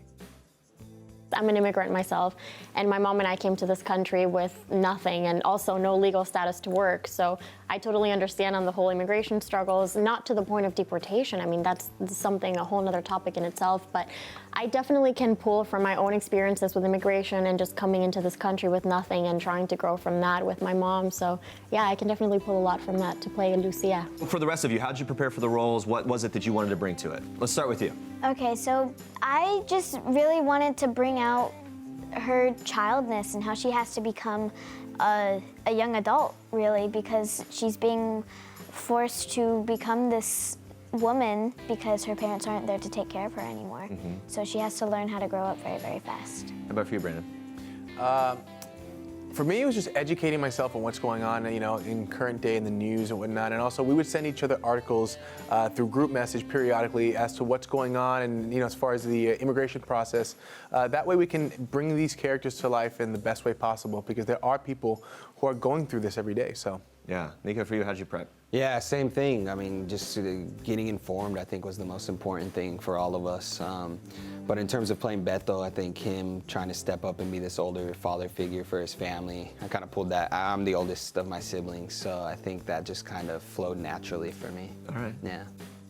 U: I'm an immigrant myself, and my mom and I came to this country with nothing and also no legal status to work. So I totally understand on the whole immigration struggles, not to the point of deportation. I mean, that's something, a whole other topic in itself, but I definitely can pull from my own experiences with immigration and just coming into this country with nothing and trying to grow from that with my mom. So yeah, I can definitely pull a lot from that to play Lucia.
A: For the rest of you, how did you prepare for the roles? What was it that you wanted to bring to it? Let's start with you.
S: Okay, so I just really wanted to bring out her childness and how she has to become a young adult, really, because she's being forced to become this woman because her parents aren't there to take care of her anymore. So she has to learn how to grow up very, very fast.
A: How about for you, Brandon?
V: For me, it was just educating myself on what's going on, you know, in current day in the news and whatnot. And also, we would send each other articles through group message periodically as to what's going on and, you know, as far as the immigration process. That way we can bring these characters to life in the best way possible because there are people who are going through this every day, so.
A: Yeah. Nico, for you, how'd you prep?
R: Yeah, same thing. I mean, just getting informed, I think, was the most important thing for all of us. But in terms of playing Beto, I think him trying to step up and be this older father figure for his family, I kind of pulled that. I'm the oldest of my siblings, so I think that just kind of flowed naturally for me.
A: All right.
R: Yeah.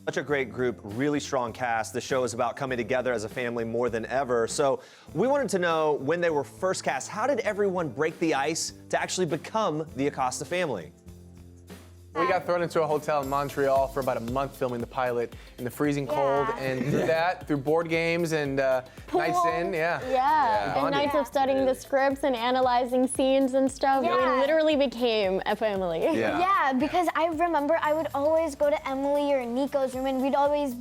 A: Such a great group, really strong cast. The show is about coming together as a family more than ever. So we wanted to know, when they were first cast, how did everyone break the ice to actually become the Acosta family?
V: We got thrown into a hotel in Montreal for about a month filming the pilot in the freezing cold, and through that, through board games and nights in,
U: Yeah, and nights of studying the scripts and analyzing scenes and stuff. We literally became a family.
S: Yeah, because I remember I would always go to Emily or Nico's room and we'd always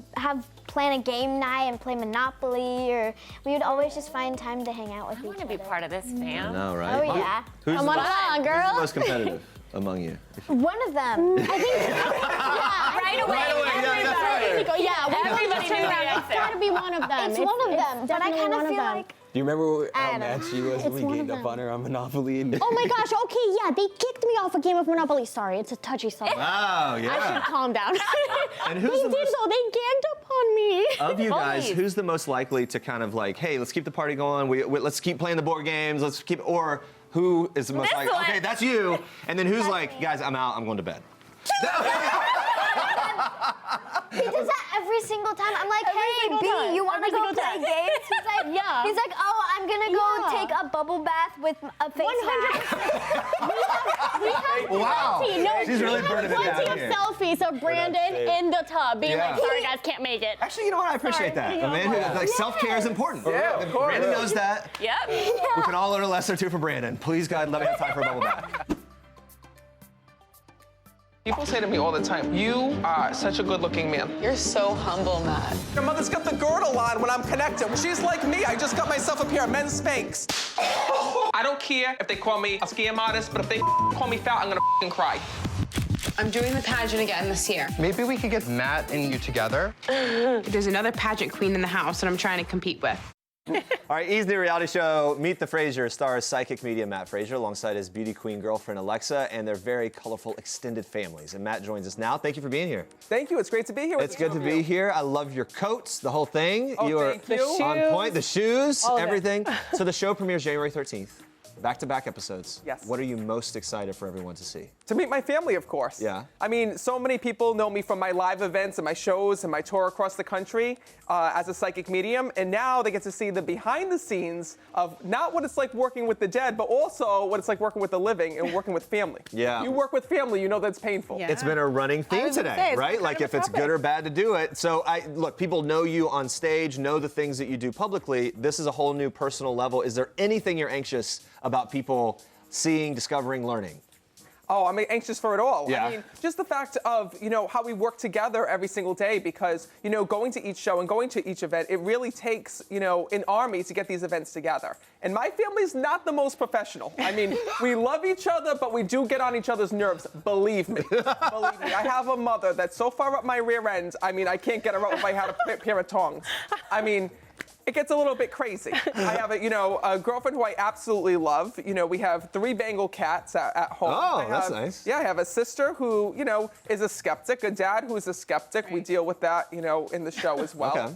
S: plan a game night and play Monopoly, or we would always just find time to hang out with each other. I want to be part of this fam.
A: I know, right?
S: Oh, yeah.
A: Come
U: on, girl.
A: Who's the most competitive among you?
S: One of them. I think.
U: Right away. Everybody turned around. It's got to be one of them.
S: It's one of them, but I kind of feel like.
R: Do you remember how
S: I
R: mad
S: don't
R: she was
S: know.
R: when we ganged up on her on Monopoly? And
U: Oh my gosh, okay, yeah, they kicked me off a game of Monopoly. Sorry, it's a touchy subject.
A: Oh, yeah.
U: I should calm down.
A: And who's
U: they
A: the
U: did
A: most,
U: though, they ganged up on me.
A: of you guys, who's the most likely to kind of like, hey, let's keep the party going, let's keep playing the board games, let's keep, or who is the most likely, okay, that's you, and then who's like, guys, I'm out, I'm going to bed.
S: He does that every single time. I'm like, hey, B, you want to go play games? He's like, He's like, oh, I'm gonna go take a bubble bath with a face mask.
U: We have
A: Wow.
U: plenty. No,
A: She's really
U: we have
A: burning it down
U: plenty
A: here.
U: of selfies of Brandon in the tub being like, sorry guys, can't make it.
A: Actually, you know what? I appreciate that. A man who, like, self-care is important.
V: Yeah, of course.
A: Brandon knows that.
U: Yep.
A: We can all learn a lesson or two from Brandon. Please, God, let me have time for a bubble bath.
F: People say to me all the time, you are such a good-looking man. You're so humble, Matt. Your mother's got the girdle on when I'm connected. She's like me. I just got myself a pair of men's Spanx. I don't care if they call me a scam artist, but if they call me fat, I'm gonna cry.
G: I'm doing the pageant again this year.
F: Maybe we could get Matt and you together.
G: There's another pageant queen in the house that I'm trying to compete with.
A: All right, E's new reality show, Meet the Fraser, stars psychic medium Matt Fraser alongside his beauty queen girlfriend Alexa and their very colorful extended families. And Matt joins us now. Thank you for being here.
F: Thank you. It's great to be here.
A: It's good to be here. I love your coats, the whole thing.
F: Oh,
A: you are
F: thank you.
A: on point. The shoes,
F: All of it.
A: everything. So the show premieres January 13th. Back-to-back episodes.
F: Yes.
A: What are you most excited for everyone to see?
F: To meet my family, of course.
A: Yeah.
F: I mean, so many people know me from my live events and my shows and my tour across the country as a psychic medium, and now they get to see the behind the scenes of not what it's like working with the dead, but also what it's like working with the living and working with family.
A: Yeah.
F: You work with family, you know that's painful.
A: It's been a running theme today, right? Like if it's good or bad to do it. So look, people know you on stage, know the things that you do publicly. This is a whole new personal level. Is there anything you're anxious about people seeing, discovering, learning?
F: Oh, I'm anxious for it all.
A: Yeah.
F: I mean, just the fact of, how we work together every single day because, going to each show and going to each event, it really takes, an army to get these events together. And my family's not the most professional. I mean, we love each other, but we do get on each other's nerves. Believe me. Believe me. I have a mother that's so far up my rear end, I mean, I can't get her out if I had a pair of tongs. I mean, it gets a little bit crazy. I have a girlfriend who I absolutely love. We have 3 Bengal cats at home.
A: Oh, that's nice.
F: Yeah, I have a sister who, is a skeptic, a dad who's a skeptic. We deal with that, in the show as well.
A: Okay.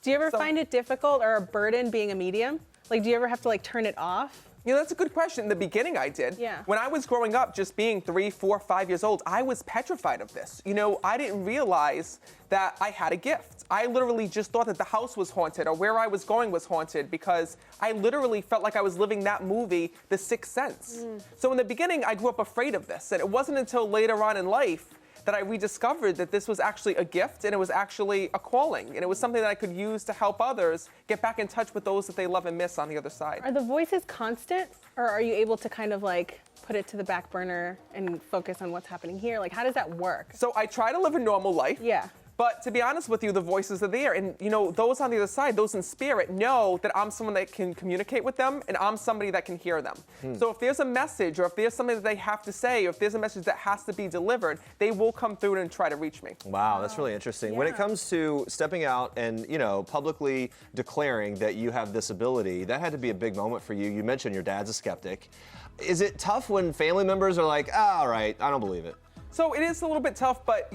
D: Do you ever find it difficult or a burden being a medium? Like, do you ever have to turn it off?
F: That's a good question. In the beginning, I did.
D: Yeah.
F: When I was growing up, just being 3, 4, 5 years old, I was petrified of this. I didn't realize that I had a gift. I literally just thought that the house was haunted or where I was going was haunted because I literally felt like I was living that movie, The Sixth Sense. So in the beginning, I grew up afraid of this. And it wasn't until later on in life that I rediscovered that this was actually a gift and it was actually a calling. And it was something that I could use to help others get back in touch with those that they love and miss on the other side.
D: Are the voices constant or are you able to kind of put it to the back burner and focus on what's happening here? How does that work?
F: So I try to live a normal life.
D: Yeah.
F: But to be honest with you, the voices are there. And, those on the other side, those in spirit, know that I'm someone that can communicate with them and I'm somebody that can hear them. So if there's a message or if there's something that they have to say or if there's a message that has to be delivered, they will come through and try to reach me.
A: Wow, that's really interesting.
D: Yeah.
A: When it comes to stepping out and, publicly declaring that you have this ability, that had to be a big moment for you. You mentioned your dad's a skeptic. Is it tough when family members are like, all right, I don't believe it?
F: So it is a little bit tough, but,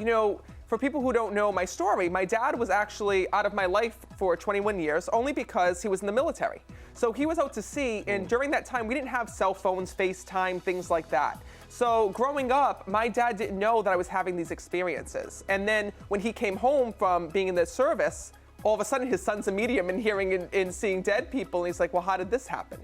F: for people who don't know my story, my dad was actually out of my life for 21 years, only because he was in the military. So he was out to sea, and during that time, we didn't have cell phones, FaceTime, things like that. So growing up, my dad didn't know that I was having these experiences. And then when he came home from being in the service, all of a sudden his son's a medium and hearing and seeing dead people, and he's like, well, how did this happen?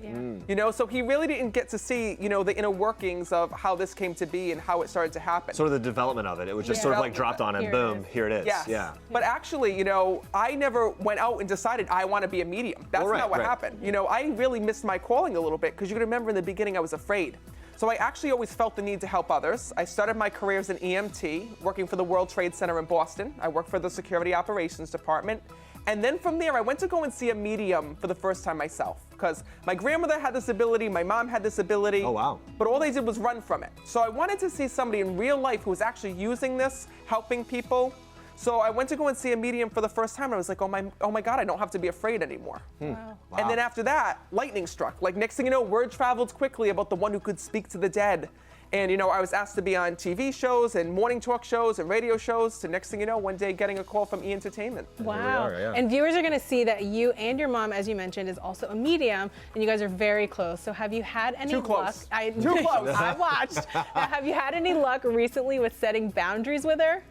F: So he really didn't get to see, the inner workings of how this came to be and how it started to happen.
A: Sort of the development of it. It was just sort of dropped on him, boom, here it is.
F: Yes.
A: Yeah.
F: But actually, I never went out and decided I want to be a medium. That's not what happened. I really missed my calling a little bit because you can remember in the beginning I was afraid. So I actually always felt the need to help others. I started my career as an EMT, working for the World Trade Center in Boston. I worked for the Security Operations Department. And then from there, I went to go and see a medium for the first time myself. Because my grandmother had this ability, my mom had this ability.
A: Oh, wow.
F: But all they did was run from it. So I wanted to see somebody in real life who was actually using this, helping people. So I went to go and see a medium for the first time, and I was like, oh my God, I don't have to be afraid anymore.
A: Wow.
F: And then after that, lightning struck. Next thing you know, word traveled quickly about the one who could speak to the dead. And, I was asked to be on TV shows and morning talk shows and radio shows to next thing you know, one day getting a call from E! Entertainment.
D: Wow. And viewers are going to see that you and your mom, as you mentioned, is also a medium, and you guys are very close. So have you had any
F: Too
D: luck?
F: close. Too close.
D: I watched. Now, have you had any luck recently with setting boundaries with her?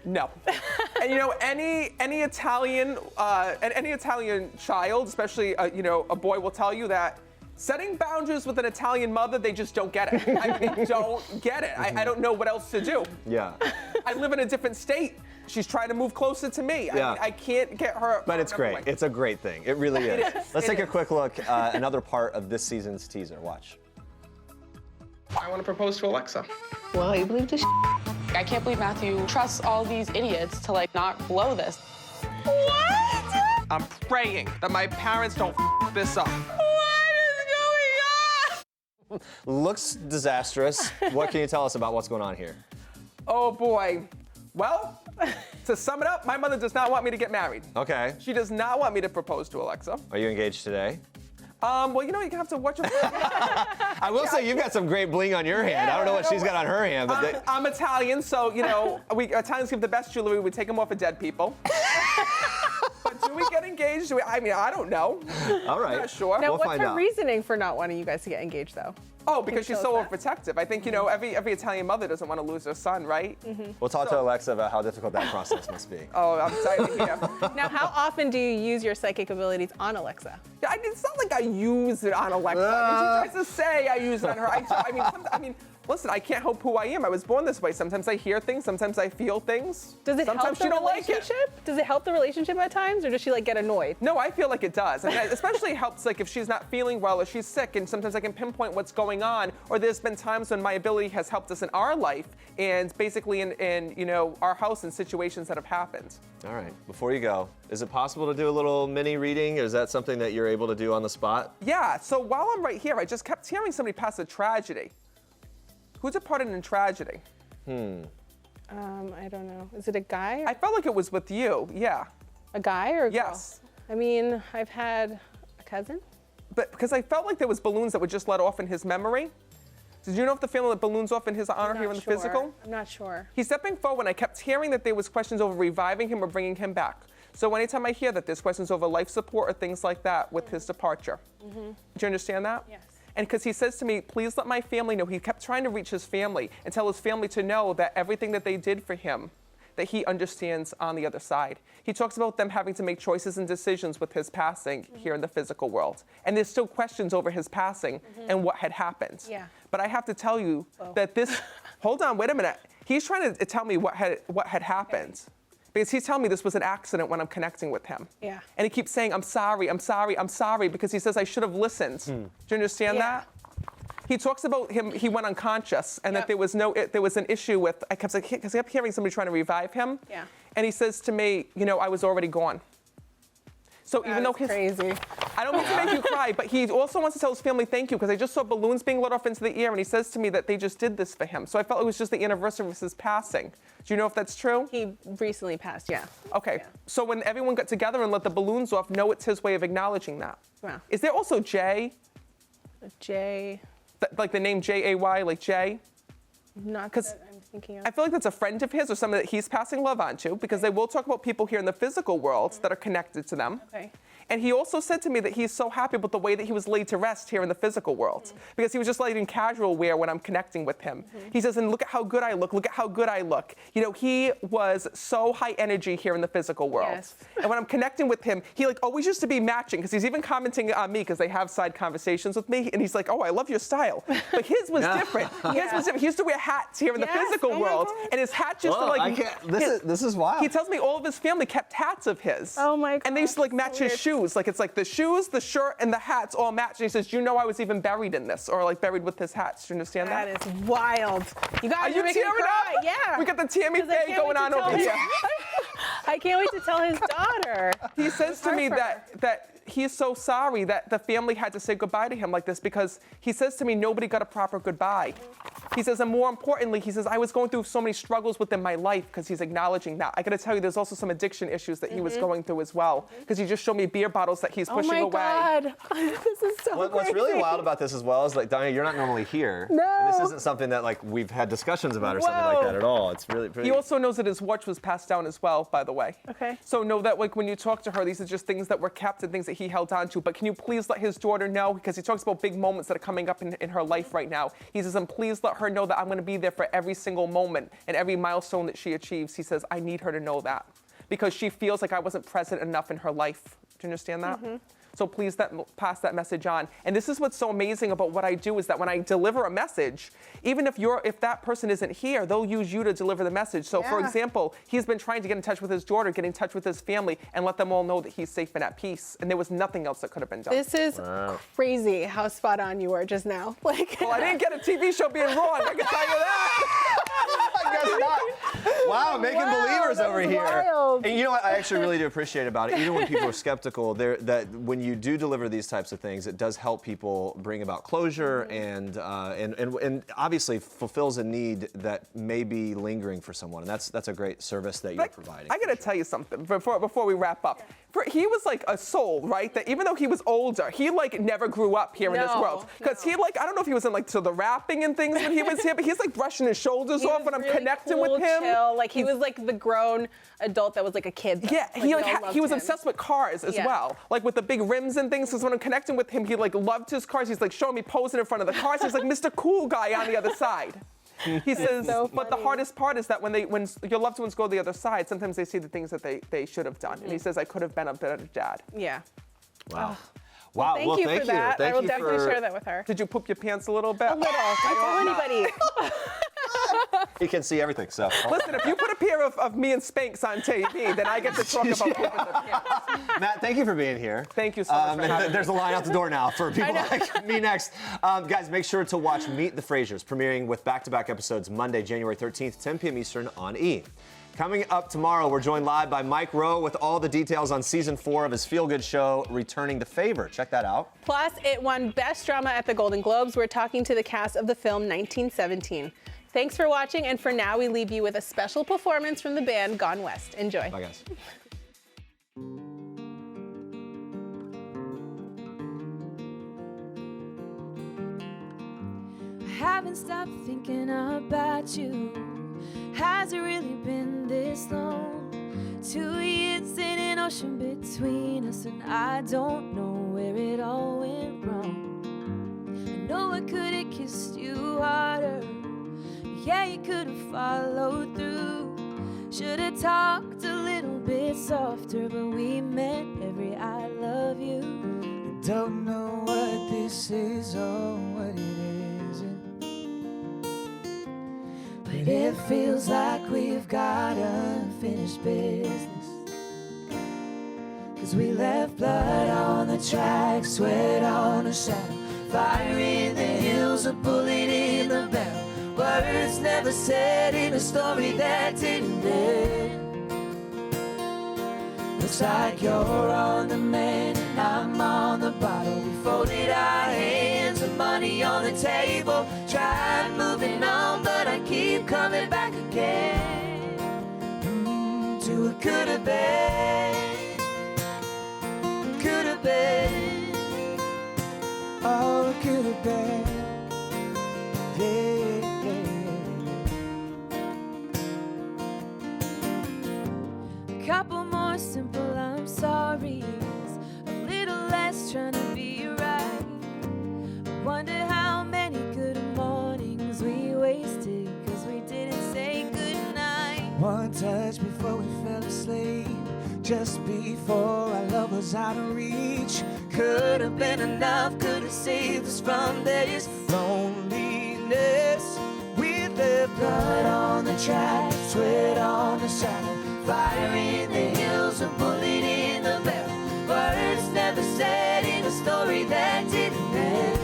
F: No. And any Italian child, especially a boy, will tell you that setting boundaries with an Italian mother, they just don't get it. They don't get it. I don't know what else to do.
A: Yeah.
F: I live in a different state. She's trying to move closer to me.
A: Yeah.
F: I can't get her.
A: But it's great. It's a great thing. It really is. Let's take a quick look. Another part of this season's teaser. Watch.
F: I want to propose to Alexa.
G: Well, you believe this?
H: I can't believe Matthew trusts all these idiots to like not blow this.
F: What? I'm praying that my parents don't f this up.
A: Looks disastrous. What can you tell us about what's going on here?
F: Oh boy. Well, to sum it up, my mother does not want me to get married.
A: Okay.
F: She does not want me to propose to Alexa.
A: Are you engaged today?
F: Well, you know, you have to watch it.
A: I will say you've got some great bling on your hand. I don't know what she's got on her hand, but
F: I'm Italian, so you know, Italians give the best jewelry. We take them off of dead people. But do we get engaged? I mean, I don't know.
A: All right.
F: I'm not sure.
D: Now, what's her reasoning for not wanting you guys to get engaged, though?
F: Oh, because she's so overprotective. I think, you know, every Italian mother doesn't want to lose their son, right?
A: We'll talk to Alexa about how difficult that process must be.
F: Oh, I'm excited to hear.
D: Now, how often do you use your psychic abilities on Alexa?
F: Yeah, it's not like I use it on Alexa. I mean, she tries to say I use it on her. I mean, listen, I can't help who I am. I was born this way. Sometimes I hear things. Sometimes I feel things.
D: Does it
F: sometimes
D: help the
F: she don't like
D: relationship?
F: it.
D: Does it help the relationship at times, or does she like get annoyed?
F: No, I feel like it does. And it especially helps like if she's not feeling well or she's sick, and sometimes I can pinpoint what's going on. Or there's been times when my ability has helped us in our life and basically in you know, our house in situations that have happened.
A: All right. Before you go, is it possible to do a little mini reading? Is that something that you're able to do on the spot?
F: Yeah. So while I'm right here, I just kept hearing somebody pass a tragedy. Who's a part in tragedy?
D: I don't know. Is it a guy?
F: I felt like it was with you. Yeah.
D: A guy or a girl?
F: Yes.
D: I mean, I've had a cousin.
F: But because I felt like there was balloons that would just let off in his memory. Did you know if the family let balloons off in his honor here in the physical?
D: I'm not sure.
F: He's stepping forward, and I kept hearing that there was questions over reviving him or bringing him back. So anytime I hear that there's questions over life support or things like that with his departure. Do you understand that?
D: Yes.
F: And because he says to me, please let my family know. He kept trying to reach his family and tell his family to know that everything that they did for him, that he understands on the other side. He talks about them having to make choices and decisions with his passing here in the physical world. And there's still questions over his passing and what had happened.
D: Yeah.
F: But I have to tell you that this, hold on, wait a minute. He's trying to tell me what had happened. Because he's telling me this was an accident when I'm connecting with him.
D: Yeah.
F: And he keeps saying, I'm sorry, I'm sorry, I'm sorry, because he says I should have listened. Do you understand that? He talks about him, he went unconscious, and that there was an issue with, because I kept hearing somebody trying to revive him.
D: Yeah.
F: And he says to me, you know, I was already gone. So even though
D: crazy.
F: I don't mean to make you cry, but he also wants to tell his family thank you, because I just saw balloons being let off into the air, and he says to me that they just did this for him. So I felt it was just the anniversary of his passing. Do you know if that's true?
D: He recently passed, yeah.
F: Okay.
D: Yeah.
F: So when everyone got together and let the balloons off, know it's his way of acknowledging that.
D: Wow.
F: Is there also Jay?
D: Jay.
F: Like the name J-A-Y, like Jay?
D: Not that I'm thinking of.
F: I feel like that's a friend of his or somebody that he's passing love on to, because they will talk about people here in the physical world that are connected to them.
D: Okay.
F: And he also said to me that he's so happy with the way that he was laid to rest here in the physical world, because he was just laid in casual wear when I'm connecting with him. He says, and look at how good I look, look at how good I look. You know, he was so high energy here in the physical world.
D: Yes.
F: And when I'm connecting with him, he like always used to be matching, because he's even commenting on me, because they have side conversations with me, and he's like, oh, I love your style. But his was different. His was different. He used to wear hats here in the physical world, and his hat just like,
A: this is wild.
F: He tells me all of his family kept hats of his.
D: Oh my God.
F: And they used to like match his shoes. Like it's like the shoes, the shirt, and the hats all match. And he says, you know, I was even buried in this, or like buried with his hats. Do you understand that?
D: That is wild. You guys
F: are
D: making me
F: tearing
D: cry.
F: up?
D: Yeah.
F: We got the Tammy Faye going on over here.
D: I can't wait to tell his daughter.
F: He says to me that he's so sorry that the family had to say goodbye to him like this, because he says to me, nobody got a proper goodbye. He says, and more importantly, he says, I was going through so many struggles within my life, because he's acknowledging that. I got to tell you, there's also some addiction issues that he was going through as well, because he just showed me beer bottles that he's pushing away.
D: Oh my God, this is so
A: What's really wild about this as well is, like, Diana, you're not normally here.
D: No.
A: And this isn't something that, like, we've had discussions about or something like that at all. It's really pretty.
F: He also knows that his watch was passed down as well, by the way.
D: Okay.
F: So know that, like, when you talk to her, these are just things that were kept and things that he held on to. But can you please let his daughter know, because he talks about big moments that are coming up in her life right now. He says, and please let her know that I'm going to be there for every single moment and every milestone that she achieves. He says, I need her to know that, because she feels like I wasn't present enough in her life. Do you understand that? So please pass that message on. And this is what's so amazing about what I do, is that when I deliver a message, even if that person isn't here, they'll use you to deliver the message. So for example, he's been trying to get in touch with his daughter, get in touch with his family, and let them all know that he's safe and at peace. And there was nothing else that could have been done.
D: This is crazy how spot on you were just now. Like,
F: well, I didn't get a TV show being wrong, I can tell you that.
A: guess not. Wow, making believers over here.
U: Wild.
A: And you know what I actually really do appreciate about it, even when people are skeptical, that when you do deliver these types of things, it does help people bring about closure and obviously fulfills a need that may be lingering for someone. And that's a great service that you're providing.
F: I gotta tell you something before we wrap up. He was like a soul, right? That even though he was older, he like never grew up here in this world. Because he like, I don't know if he was in like to the rapping and things when he was here, but he's like brushing his shoulders off when I'm
D: really
F: connecting
D: cool,
F: with him.
D: Chill. Like he was like the grown adult that was like a kid.
F: Yeah,
D: Like,
F: he was obsessed with cars as well, like with the big rims and things. Because when I'm connecting with him, he like loved his cars. He's like showing me posing in front of the cars. He's like Mr. Cool Guy on the other side. He says, but the hardest part is that when your loved ones go the other side, sometimes they see the things that they should have done. And he says, I could have been a better dad.
D: Yeah.
A: Wow.
D: Wow. Thank you for that. I will definitely share that with her.
F: Did you poop your pants a little bit?
D: A little. Don't tell anybody.
A: He can see everything, so.
F: Listen, if you put a pair of me and Spanx on TV, then I get to talk about pooping the pants.
A: Matt, thank you for being here.
F: Thank you so much for having me.
A: There's a line out the door now for people like me next. Guys, make sure to watch Meet the Frasers, premiering with back-to-back episodes Monday, January 13th, 10 p.m. Eastern on E! Coming up tomorrow, we're joined live by Mike Rowe with all the details on season 4 of his feel-good show, Returning the Favor. Check that out.
D: Plus, it won Best Drama at the Golden Globes. We're talking to the cast of the film 1917. Thanks for watching, and for now, we leave you with a special performance from the band Gone West. Enjoy.
A: Bye, guys.
L: I haven't stopped thinking about you. Has it really been this long? 2 years in an ocean between us, and I don't know where it all went wrong. I know I could have kissed you harder. Yeah, you could have followed through. Should have talked a little bit softer, but we meant every I love you.
N: I don't know what this is or what it isn't, but it feels like we've got unfinished business. 'Cause we left blood on the track, sweat on the saddle, fire in the hills, a bullet in the barrel. Words never said in a story that didn't end. Looks like you're on the man and I'm on the bottle. We folded our hands and money on the table. Tried moving on, but I keep coming back again. To a could have been, could have been, oh, it could have been, yeah.
L: Couple more simple I'm sorry's, a little less trying to be right. I wonder how many good mornings we wasted 'cause we didn't say goodnight.
N: One touch before we fell asleep, just before our love was out of reach. Could have been enough, could have saved us from this loneliness. We left blood on the track, sweat on the saddle, fire in the hills, a bullet in the barrel. Words never said in a story that didn't end.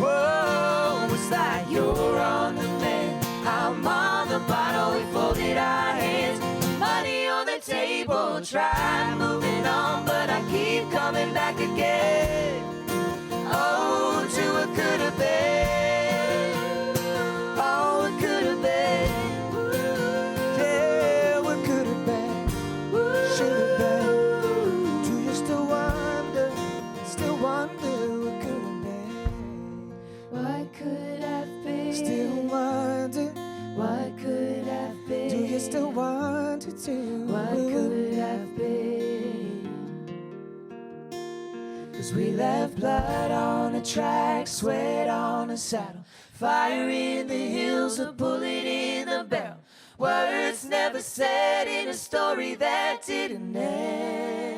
N: Whoa, it's like you're on the man, I'm on the bottle. We folded our hands, money on the table. Try moving on, but I keep coming back again. Oh, to a could have been, oh, it could have been. Still wonder too.
L: What could have been?
N: 'Cause we left blood on the track, sweat on the saddle, fire in the hills, a bullet in the barrel. Words never said in a story that didn't end.